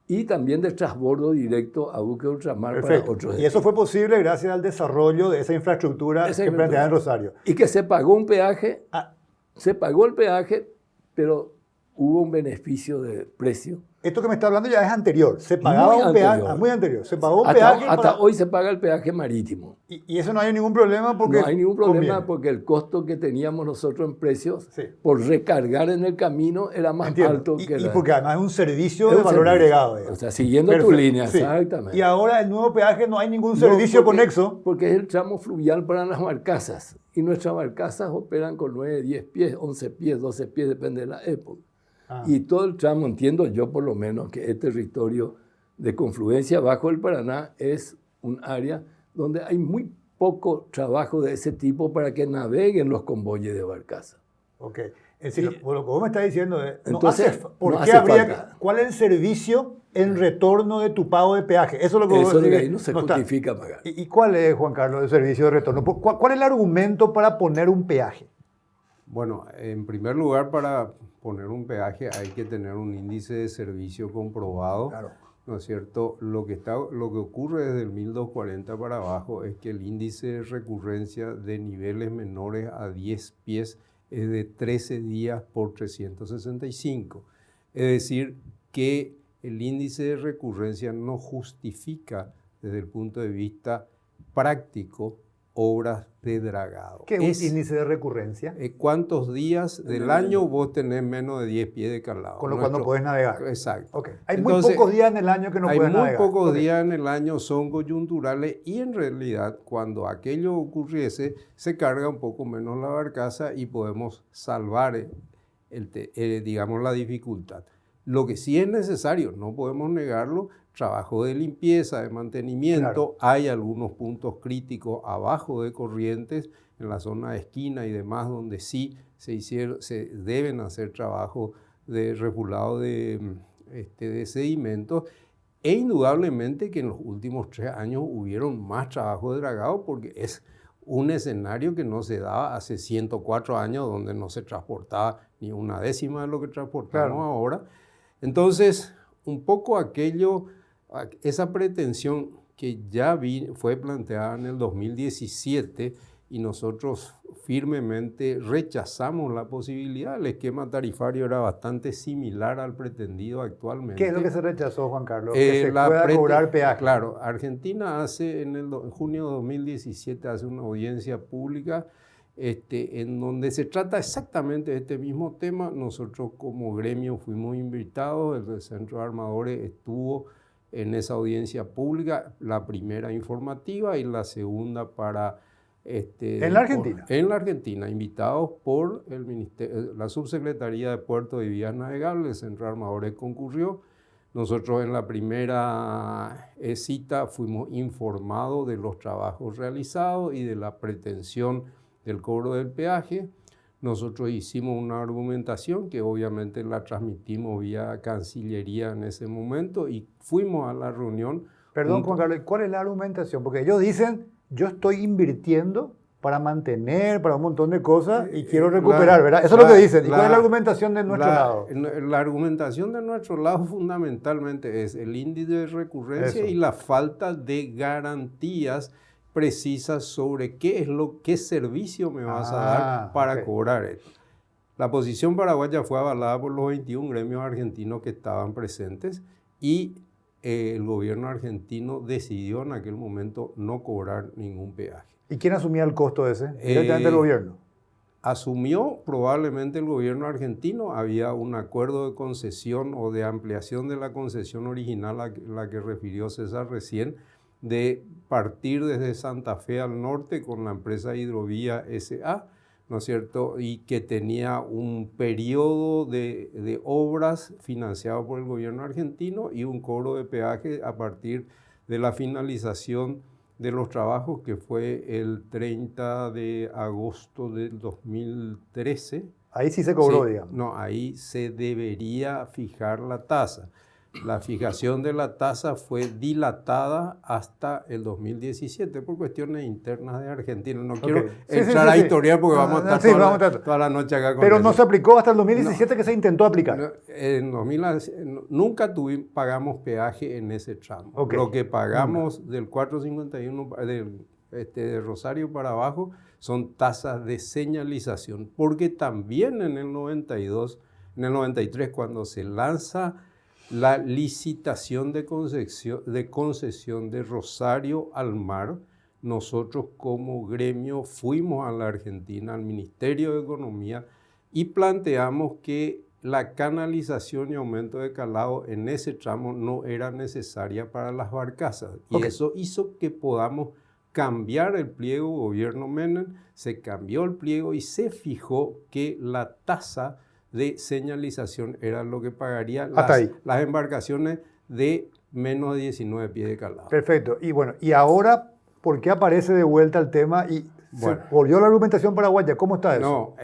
Y también de transbordo directo a buque de ultramar. Perfecto. Para otros. Y eso fue posible gracias al desarrollo de esa infraestructura que planteaba en Rosario. Y que se pagó un peaje. Se pagó el peaje, pero hubo un beneficio de precio. Esto que me está hablando ya es anterior. Se pagaba un peaje. Muy anterior. Se pagó un peaje. Hasta hoy se paga el peaje marítimo. Y eso no hay ningún problema porque. No hay ningún problema conviene. porque el costo que teníamos nosotros en precios por recargar en el camino era más alto que y porque además es un servicio de valor agregado. O sea, siguiendo tu línea, exactamente. Y ahora el nuevo peaje no hay ningún servicio conexo. Porque es el tramo fluvial para las barcazas. Y nuestras barcazas operan con 9, 10 pies, 11 pies, 12 pies, depende de la época. Y todo el tramo, entiendo yo por lo menos, que es territorio de confluencia bajo el Paraná es un área donde hay muy poco trabajo de ese tipo para que naveguen los convoyes de barcaza. Es decir, lo que vos me estás diciendo es, ¿cuál es el servicio en retorno de tu pago de peaje? Eso es lo que eso de ahí no se justifica pagar. ¿Y cuál es, Juan Carlos, el servicio de retorno? ¿Cuál es el argumento para poner un peaje? Bueno, en primer lugar, para poner un peaje hay que tener un índice de servicio comprobado, ¿no es cierto? Lo que ocurre desde el 1240 para abajo es que el índice de recurrencia de niveles menores a 10 pies es de 13 días por 365. Es decir, que el índice de recurrencia no justifica desde el punto de vista práctico obras de dragado. ¿Qué es un índice de recurrencia? ¿Cuántos días del año vos tenés menos de 10 pies de calado? Con lo cual no podés navegar. Exacto. Hay muy pocos días en el año que no puedes navegar. Hay muy pocos días en el año, son coyunturales y en realidad cuando aquello ocurriese se carga un poco menos la barcaza y podemos salvar digamos, la dificultad. Lo que sí es necesario, no podemos negarlo, trabajo de limpieza, de mantenimiento. Hay algunos puntos críticos abajo de corrientes, en la zona de esquina y demás, donde sí se deben hacer trabajos de repulado de sedimentos. E indudablemente que en los últimos 3 años hubieron más trabajo de dragado porque es un escenario que no se daba hace 104 años, donde no se transportaba ni una décima de lo que transportamos ahora. Entonces, un poco esa pretensión que ya fue planteada en el 2017 y nosotros firmemente rechazamos la posibilidad. El esquema tarifario era bastante similar al pretendido actualmente. ¿Qué es lo que se rechazó, Juan Carlos? Que se pueda cobrar peaje. Claro, Argentina en junio de 2017 hace una audiencia pública en donde se trata exactamente de este mismo tema. Nosotros como gremio fuimos invitados, el Centro de Armadores estuvo en esa audiencia pública, la primera informativa y la segunda para... ¿En la Argentina? En la Argentina, invitados por la Subsecretaría de Puertos y Vías Navegables. El Centro de Armadores concurrió. Nosotros en la primera cita fuimos informados de los trabajos realizados y de la pretensión del cobro del peaje. Nosotros hicimos una argumentación que obviamente la transmitimos vía Cancillería en ese momento y fuimos a la reunión. Perdón, Juan Carlos, ¿cuál es la argumentación? Porque ellos dicen, yo estoy invirtiendo para mantener, para un montón de cosas y quiero recuperar, ¿verdad? Eso es lo que dicen. ¿Y cuál es la argumentación de nuestro lado? La argumentación de nuestro lado fundamentalmente es el índice de recurrencia y la falta de garantías precisas sobre qué servicio me vas a dar para cobrar esto. La posición paraguaya fue avalada por los 21 gremios argentinos que estaban presentes y el gobierno argentino decidió en aquel momento no cobrar ningún peaje. ¿Y quién asumía el costo ese? Directamente el gobierno. Asumió probablemente el gobierno argentino. Había un acuerdo de concesión o de ampliación de la concesión original a la que refirió César recién, de partir desde Santa Fe al norte con la empresa Hidrovía S.A., ¿no es cierto? Y que tenía un periodo de obras financiado por el gobierno argentino y un cobro de peaje a partir de la finalización de los trabajos, que fue el 30 de agosto del 2013. Ahí sí se cobró, Sí, digamos. no, ahí se debería fijar la tasa. La fijación de la tasa fue dilatada hasta el 2017 por cuestiones internas de Argentina. No quiero entrar a historiar porque vamos a estar toda la noche acá con Pero eso. No se aplicó hasta el 2017 que se intentó aplicar. En 2000, nunca pagamos peaje en ese tramo. Lo que pagamos del 451 de Rosario para abajo son tasas de señalización, porque también en el 92, en el 93, cuando se lanza la licitación de concesión de Rosario al mar, nosotros como gremio fuimos a la Argentina, al Ministerio de Economía, y planteamos que la canalización y aumento de calado en ese tramo no era necesaria para las barcazas. Y eso hizo que podamos cambiar el pliego. Gobierno Menem, se cambió el pliego y se fijó que la tasa de señalización era lo que pagarían las embarcaciones de menos de 19 pies de calado. Perfecto. Y bueno, y ahora, ¿por qué aparece de vuelta el tema y se volvió la argumentación paraguaya? ¿Cómo está eso? No,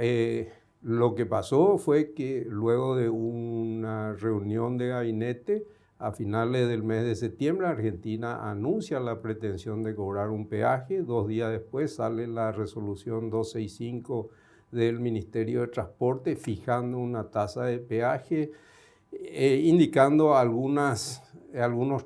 lo que pasó fue que luego de una reunión de gabinete, a finales del mes de septiembre, Argentina anuncia la pretensión de cobrar un peaje. 2 días después sale la resolución 265 del Ministerio de Transporte fijando una tasa de peaje, indicando algunos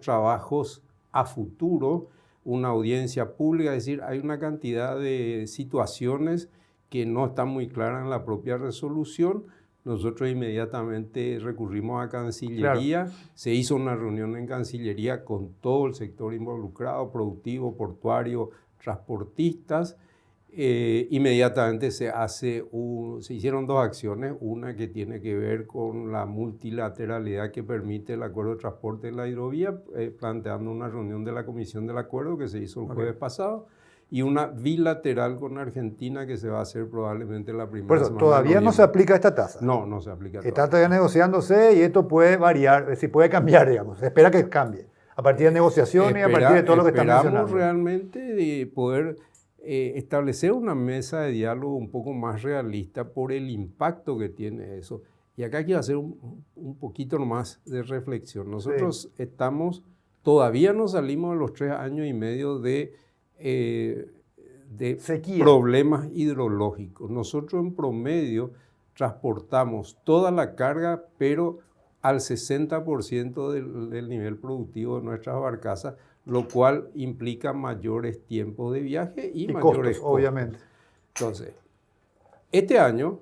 trabajos a futuro, una audiencia pública. Es decir, hay una cantidad de situaciones que no están muy claras en la propia resolución. Nosotros inmediatamente recurrimos a Cancillería. Se hizo una reunión en Cancillería con todo el sector involucrado, productivo, portuario, transportistas. Inmediatamente se hicieron 2 acciones, una que tiene que ver con la multilateralidad que permite el Acuerdo de Transporte de la Hidrovía, planteando una reunión de la Comisión del Acuerdo que se hizo el jueves pasado, y una bilateral con Argentina que se va a hacer probablemente la primera Por eso, semana ¿todavía no se aplica esta tasa? No se aplica todavía. Está todavía negociándose y esto puede variar, es decir, puede cambiar, digamos. Se espera que cambie a partir de negociaciones y a partir de todo lo que están mencionando. Esperamos realmente de poder establecer una mesa de diálogo un poco más realista por el impacto que tiene eso. Y acá quiero hacer un poquito más de reflexión. Nosotros todavía no salimos de los 3 años y medio de sequía, problemas hidrológicos. Nosotros en promedio transportamos toda la carga, pero al 60% del nivel productivo de nuestras barcazas, lo cual implica mayores tiempos de viaje y mayores costos, obviamente. Entonces, este año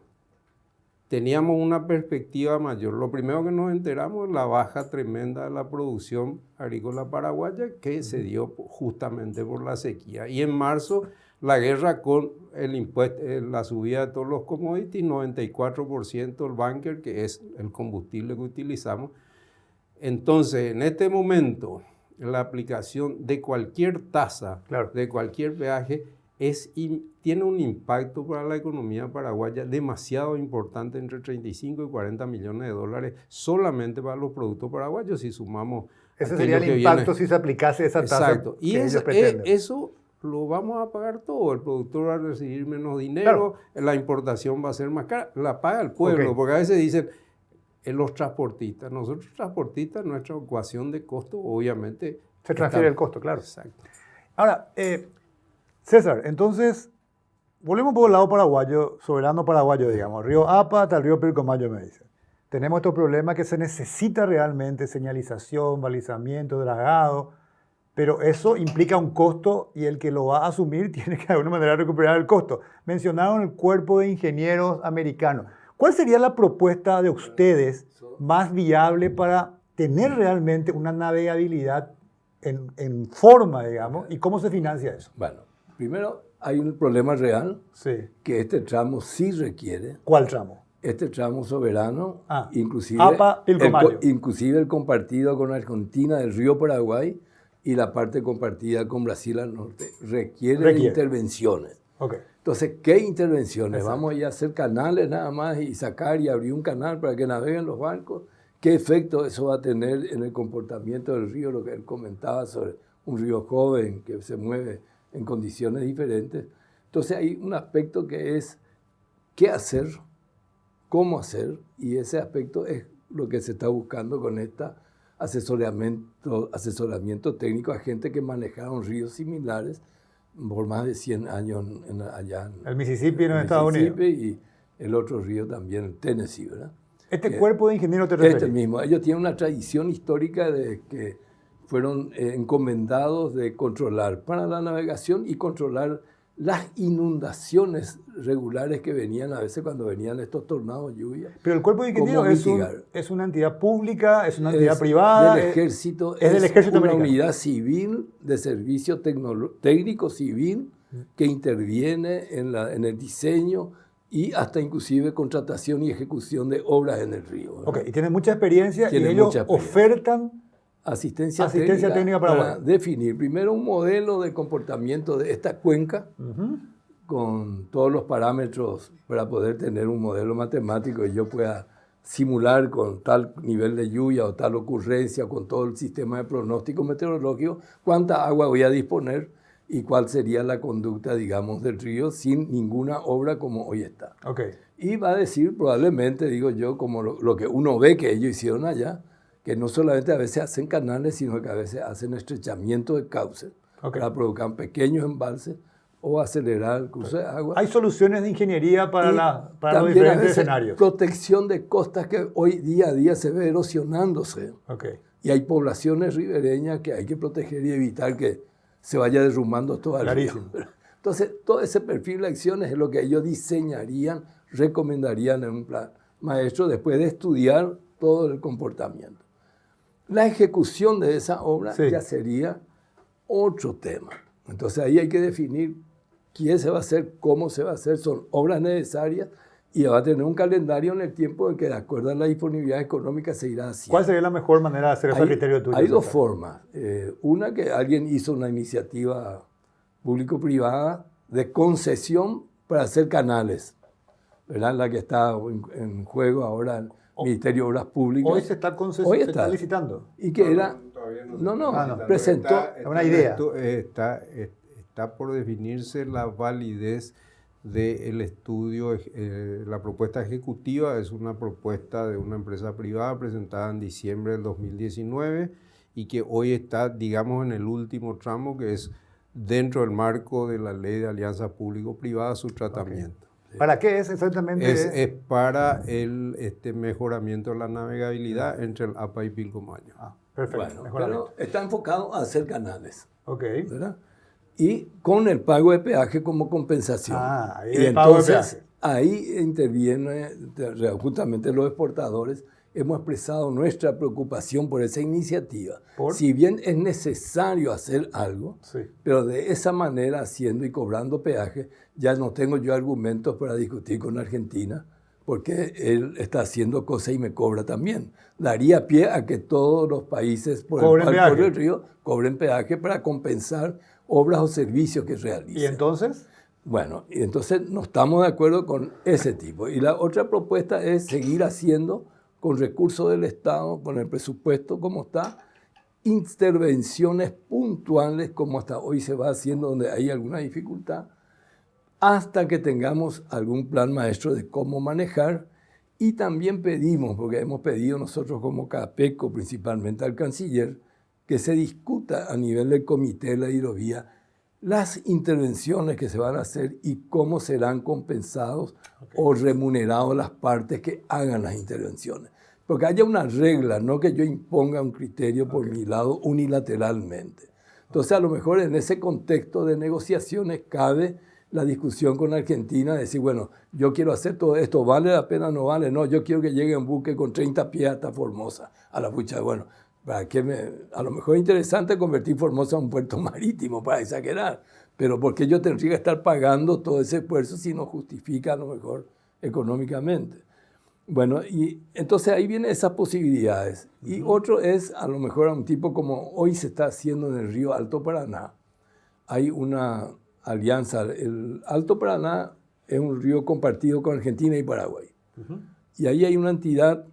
teníamos una perspectiva mayor. Lo primero que nos enteramos es la baja tremenda de la producción agrícola paraguaya que se dio justamente por la sequía. Y en marzo, la guerra con el impuesto, la subida de todos los commodities, 94% el bunker, que es el combustible que utilizamos. Entonces, en este momento, la aplicación de cualquier tasa, de cualquier peaje, tiene un impacto para la economía paraguaya demasiado importante, entre 35 y 40 millones de dólares, solamente para los productos paraguayos, si sumamos... Ese sería el impacto si se aplicase esa tasa. Exacto. Y eso lo vamos a pagar todo. El productor va a recibir menos dinero, la importación va a ser más cara, la paga el pueblo, porque a veces dicen... los transportistas. Nosotros transportistas, nuestra ecuación de costo, obviamente... Se transfiere el costo, claro. Exacto. Ahora, César, entonces, volvemos por el lado paraguayo, soberano paraguayo, digamos. Río Apa hasta el río Pilcomayo, me dice. Tenemos estos problemas que se necesita realmente señalización, balizamiento, dragado, pero eso implica un costo y el que lo va a asumir tiene que de alguna manera recuperar el costo. Mencionaron el cuerpo de ingenieros americanos. ¿Cuál sería la propuesta de ustedes más viable para tener realmente una navegabilidad en forma, digamos, y cómo se financia eso. Bueno, primero hay un problema real, Sí. que este tramo sí requiere. ¿Cuál tramo? Este tramo soberano, inclusive, APA Pilcomayo. inclusive el compartido con Argentina del río Paraguay y la parte compartida con Brasil al norte, requiere de intervenciones. Okay. Entonces, ¿qué intervenciones? Exacto. ¿Vamos a ir a hacer canales nada más y sacar y abrir un canal para que naveguen los barcos? ¿Qué efecto eso va a tener en el comportamiento del río? Lo que él comentaba sobre un río joven que se mueve en condiciones diferentes. Entonces, hay un aspecto que es qué hacer, cómo hacer, y ese aspecto es lo que se está buscando con este asesoramiento técnico a gente que manejaron ríos similares por más de 100 años allá en el Mississippi en Estados Unidos. Y el otro río también, en Tennessee, ¿verdad? Este cuerpo de ingenieros te refieres. Este mismo. Ellos tienen una tradición histórica de que fueron encomendados de controlar para la navegación y controlar las inundaciones regulares que venían a veces cuando venían estos tornados, lluvias. Pero el cuerpo de ingenieros es una entidad pública, es una entidad privada. Del ejército, es del ejército una americano. Unidad civil de servicio técnico civil que interviene en el diseño y hasta inclusive contratación y ejecución de obras en el río, ¿verdad? Ok, y tienen mucha experiencia y ellos ofertan asistencia técnica para definir primero un modelo de comportamiento de esta cuenca con todos los parámetros para poder tener un modelo matemático y yo pueda simular con tal nivel de lluvia o tal ocurrencia, con todo el sistema de pronóstico meteorológico, cuánta agua voy a disponer y cuál sería la conducta, digamos, del río sin ninguna obra como hoy está. Okay. Y va a decir probablemente, digo yo, como lo que uno ve que ellos hicieron allá, que no solamente a veces hacen canales, sino que a veces hacen estrechamiento de cauces para provocar pequeños embalses o acelerar el curso de agua. Hay soluciones de ingeniería para los diferentes escenarios. Protección de costas que hoy día a día se ve erosionándose. Okay. Y hay poblaciones ribereñas que hay que proteger y evitar que se vaya derrumbando todo el río. Entonces, todo ese perfil de acciones es lo que ellos diseñarían, recomendarían en un plan maestro después de estudiar todo el comportamiento. La ejecución de esa obra ya sería otro tema. Entonces ahí hay que definir quién se va a hacer, cómo se va a hacer, son obras necesarias y va a tener un calendario en el tiempo en que de acuerdo a la disponibilidad económica se irá haciendo. ¿Cuál sería la mejor manera de hacer eso a criterio tuyo? Hay dos formas. Una que alguien hizo una iniciativa público-privada de concesión para hacer canales, ¿verdad? La que está en juego ahora en el Ministerio de Obras Públicas. Hoy se está licitando. Y que era... No, presentó... una idea. Está por definirse la validez del estudio. La propuesta ejecutiva es una propuesta de una empresa privada presentada en diciembre del 2019 y que hoy está, digamos, en el último tramo, que es dentro del marco de la Ley de Alianza Público-Privada, su tratamiento. ¿Para qué es exactamente? Es para el mejoramiento de la navegabilidad entre el APA y Pilcomayo. Perfecto. Bueno, pero está enfocado a hacer canales. Ok. ¿Verdad? Y con el pago de peaje como compensación. Ahí y el pago de entonces peaje. ahí interviene justamente los exportadores. Hemos expresado nuestra preocupación por esa iniciativa. Si bien es necesario hacer algo, pero de esa manera, haciendo y cobrando peaje, ya no tengo yo argumentos para discutir con Argentina, porque él está haciendo cosas y me cobra también. Daría pie a que todos los países por el río cobren peaje para compensar obras o servicios que realicen. ¿Y entonces? Bueno, y entonces no estamos de acuerdo con ese tipo. Y la otra propuesta es seguir haciendo con recursos del Estado, con el presupuesto como está, intervenciones puntuales como hasta hoy se va haciendo donde hay alguna dificultad, hasta que tengamos algún plan maestro de cómo manejar. Y también pedimos, porque hemos pedido nosotros como CAPECO, principalmente al canciller, que se discuta a nivel del Comité de la Hidrovía las intervenciones que se van a hacer y cómo serán compensados o remunerados las partes que hagan las intervenciones. Porque haya una regla, no que yo imponga un criterio por mi lado unilateralmente. Entonces, a lo mejor en ese contexto de negociaciones cabe la discusión con Argentina, decir, bueno, yo quiero hacer todo esto, ¿vale la pena o no vale? No, yo quiero que llegue un buque con 30 pies hasta Formosa, a la pucha. Bueno, ¿para qué a lo mejor es interesante convertir Formosa en un puerto marítimo, para exagerar, pero ¿por qué yo tendría que estar pagando todo ese esfuerzo si no justifica a lo mejor económicamente? Bueno, y entonces ahí vienen esas posibilidades. Y otro es, a lo mejor, a un tipo como hoy se está haciendo en el río Alto Paraná. Hay una alianza. El Alto Paraná es un río compartido con Argentina y Paraguay. Y ahí hay una entidad,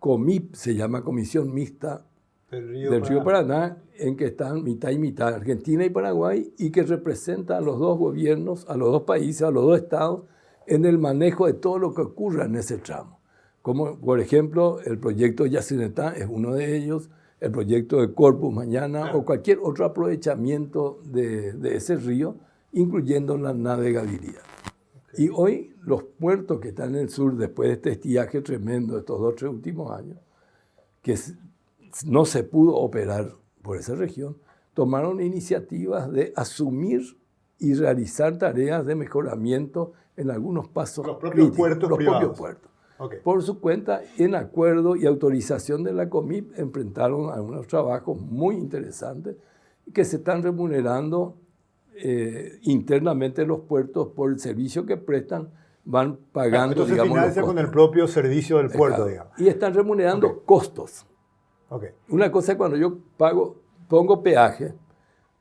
COMIP, se llama Comisión Mixta del río Paraná, en que están mitad y mitad, Argentina y Paraguay, y que representa a los dos gobiernos, a los dos países, a los dos estados, en el manejo de todo lo que ocurra en ese tramo. Como, por ejemplo, el proyecto Yacinetá es uno de ellos, el proyecto de Corpus mañana, o cualquier otro aprovechamiento de ese río, incluyendo la navegabilidad. Y hoy los puertos que están en el sur, después de este estiaje tremendo de estos 2 o 3 últimos años, que no se pudo operar por esa región, tomaron iniciativas de asumir y realizar tareas de mejoramiento en algunos pasos los propios puertos privados. Okay. Por su cuenta, en acuerdo y autorización de la COMIP, enfrentaron algunos trabajos muy interesantes que se están remunerando internamente los puertos por el servicio que prestan, van pagando, entonces financia con el propio servicio del puerto, digamos. Y están remunerando costos. Una cosa es cuando yo pongo peaje,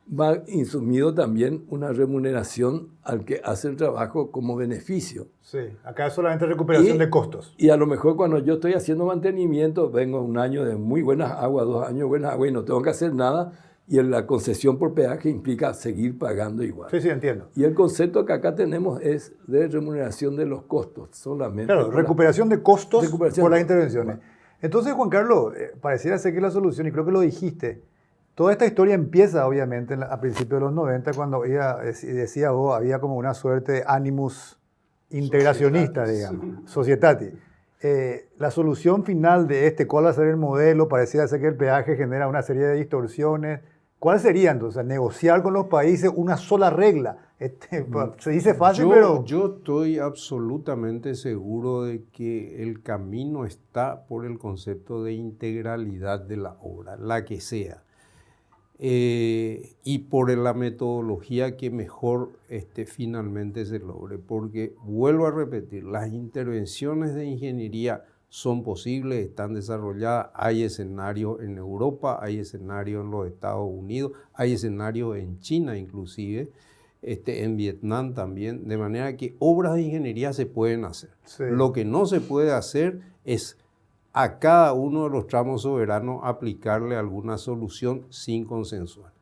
va insumido también una remuneración al que hace el trabajo como beneficio. Sí, acá es solamente recuperación de costos. Y a lo mejor cuando yo estoy haciendo mantenimiento, vengo un año de muy buenas aguas, 2 años de buenas aguas y no tengo que hacer nada, y la concesión por peaje implica seguir pagando igual. Sí, entiendo. Y el concepto que acá tenemos es de remuneración de los costos solamente. Claro, recuperación de costos por las intervenciones. Entonces, Juan Carlos, pareciera ser que la solución, y creo que lo dijiste, toda esta historia empieza obviamente a principios de los 90, cuando decía vos, había como una suerte de animus integracionista, digamos, societati. La solución final de cuál va a ser el modelo, pareciera ser que el peaje genera una serie de distorsiones. ¿Cuál sería entonces? Negociar con los países una sola regla. Se dice fácil, pero... Yo estoy absolutamente seguro de que el camino está por el concepto de integralidad de la obra, la que sea. Y por la metodología que mejor finalmente se logre. Porque, vuelvo a repetir, las intervenciones de ingeniería son posibles, están desarrolladas, hay escenarios en Europa, hay escenarios en los Estados Unidos, hay escenarios en China inclusive, en Vietnam también, de manera que obras de ingeniería se pueden hacer. Sí. Lo que no se puede hacer es a cada uno de los tramos soberanos aplicarle alguna solución sin consensuar.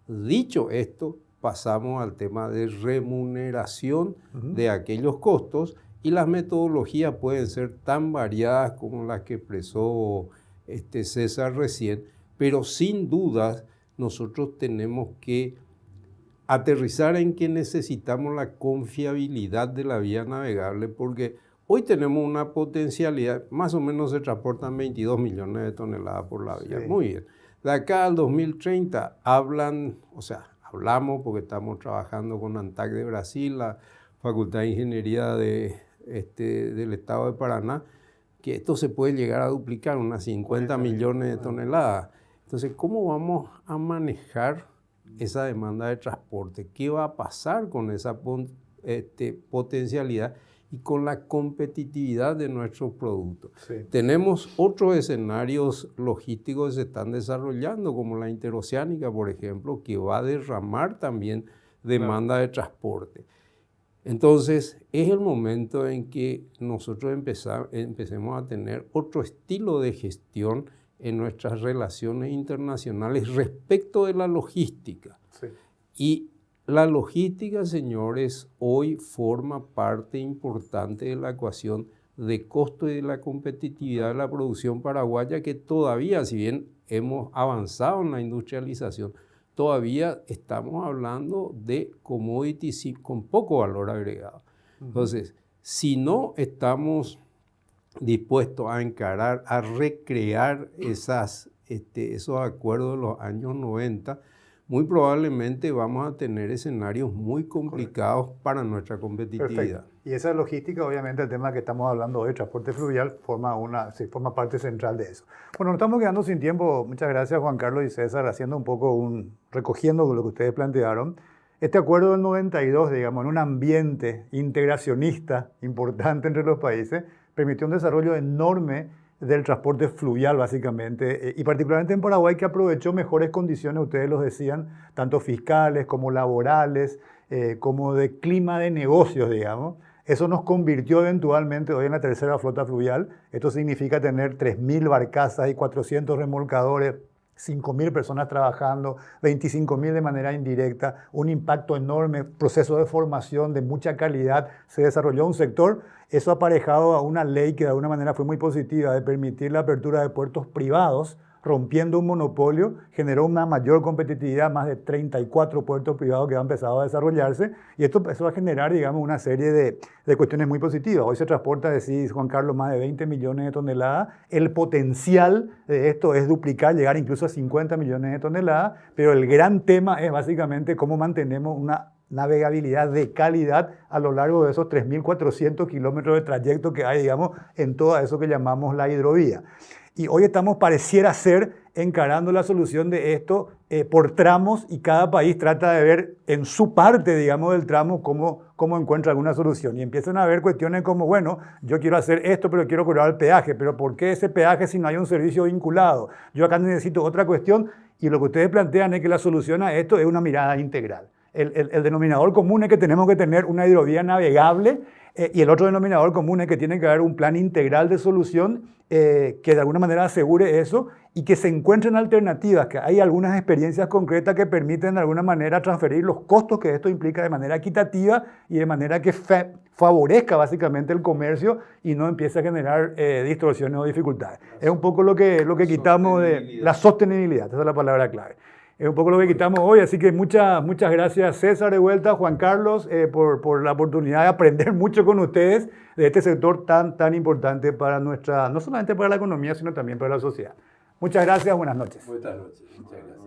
Dicho esto, pasamos al tema de remuneración de aquellos costos, y las metodologías pueden ser tan variadas como las que expresó César recién, pero sin duda nosotros tenemos que aterrizar en que necesitamos la confiabilidad de la vía navegable, porque hoy tenemos una potencialidad, más o menos se transportan 22 millones de toneladas por la vía. Sí. Muy bien. De acá al 2030 hablamos porque estamos trabajando con ANTAC de Brasil, la Facultad de Ingeniería del Estado de Paraná, que esto se puede llegar a duplicar, unas 50 millones de toneladas. Entonces, ¿cómo vamos a manejar esa demanda de transporte? ¿Qué va a pasar con esa potencialidad y con la competitividad de nuestros productos? Sí. Tenemos otros escenarios logísticos que se están desarrollando, como la interoceánica, por ejemplo, que va a derramar también demanda de transporte. Entonces, es el momento en que nosotros empecemos a tener otro estilo de gestión en nuestras relaciones internacionales respecto de la logística. Sí. Y la logística, señores, hoy forma parte importante de la ecuación de costo y de la competitividad de la producción paraguaya, que todavía, si bien hemos avanzado en la industrialización, todavía estamos hablando de commodities con poco valor agregado. Entonces, si no estamos dispuestos a encarar, a recrear esos acuerdos de los años 90, muy probablemente vamos a tener escenarios muy complicados para nuestra competitividad. Perfecto. Y esa logística, obviamente, el tema que estamos hablando hoy, transporte fluvial, forma parte central de eso. Bueno, nos estamos quedando sin tiempo. Muchas gracias, Juan Carlos y César, haciendo un poco recogiendo lo que ustedes plantearon. Este acuerdo del 92, digamos, en un ambiente integracionista importante entre los países, permitió un desarrollo enorme del transporte fluvial, básicamente, y particularmente en Paraguay, que aprovechó mejores condiciones, ustedes los decían, tanto fiscales como laborales, como de clima de negocios, digamos. Eso nos convirtió eventualmente hoy en la tercera flota fluvial. Esto significa tener 3.000 barcazas y 400 remolcadores, 5.000 personas trabajando, 25.000 de manera indirecta, un impacto enorme, proceso de formación de mucha calidad, se desarrolló un sector, eso aparejado a una ley que de alguna manera fue muy positiva de permitir la apertura de puertos privados, rompiendo un monopolio, generó una mayor competitividad, más de 34 puertos privados que han empezado a desarrollarse, y eso va a generar, digamos, una serie de cuestiones muy positivas. Hoy se transporta, decís, Juan Carlos, más de 20 millones de toneladas. El potencial de esto es duplicar, llegar incluso a 50 millones de toneladas, pero el gran tema es básicamente cómo mantenemos una navegabilidad de calidad a lo largo de esos 3.400 kilómetros de trayecto que hay, digamos, en todo eso que llamamos la hidrovía. Y hoy pareciera ser, encarando la solución de esto por tramos, y cada país trata de ver en su parte, digamos, del tramo cómo encuentra alguna solución. Y empiezan a haber cuestiones como, bueno, yo quiero hacer esto, pero quiero cobrar el peaje. ¿Pero por qué ese peaje si no hay un servicio vinculado? Yo acá necesito otra cuestión, y lo que ustedes plantean es que la solución a esto es una mirada integral. El denominador común es que tenemos que tener una hidrovía navegable, y el otro denominador común es que tiene que haber un plan integral de solución que de alguna manera asegure eso, y que se encuentren alternativas, que hay algunas experiencias concretas que permiten de alguna manera transferir los costos que esto implica de manera equitativa y de manera que favorezca básicamente el comercio y no empiece a generar distorsiones o dificultades. Es un poco lo que quitamos de la sostenibilidad, esa es la palabra clave. Es un poco lo que quitamos hoy, así que muchas gracias, César, de vuelta, Juan Carlos, por la oportunidad de aprender mucho con ustedes de este sector tan importante para no solamente para la economía, sino también para la sociedad. Muchas gracias, buenas noches. Buenas noches, muchas gracias.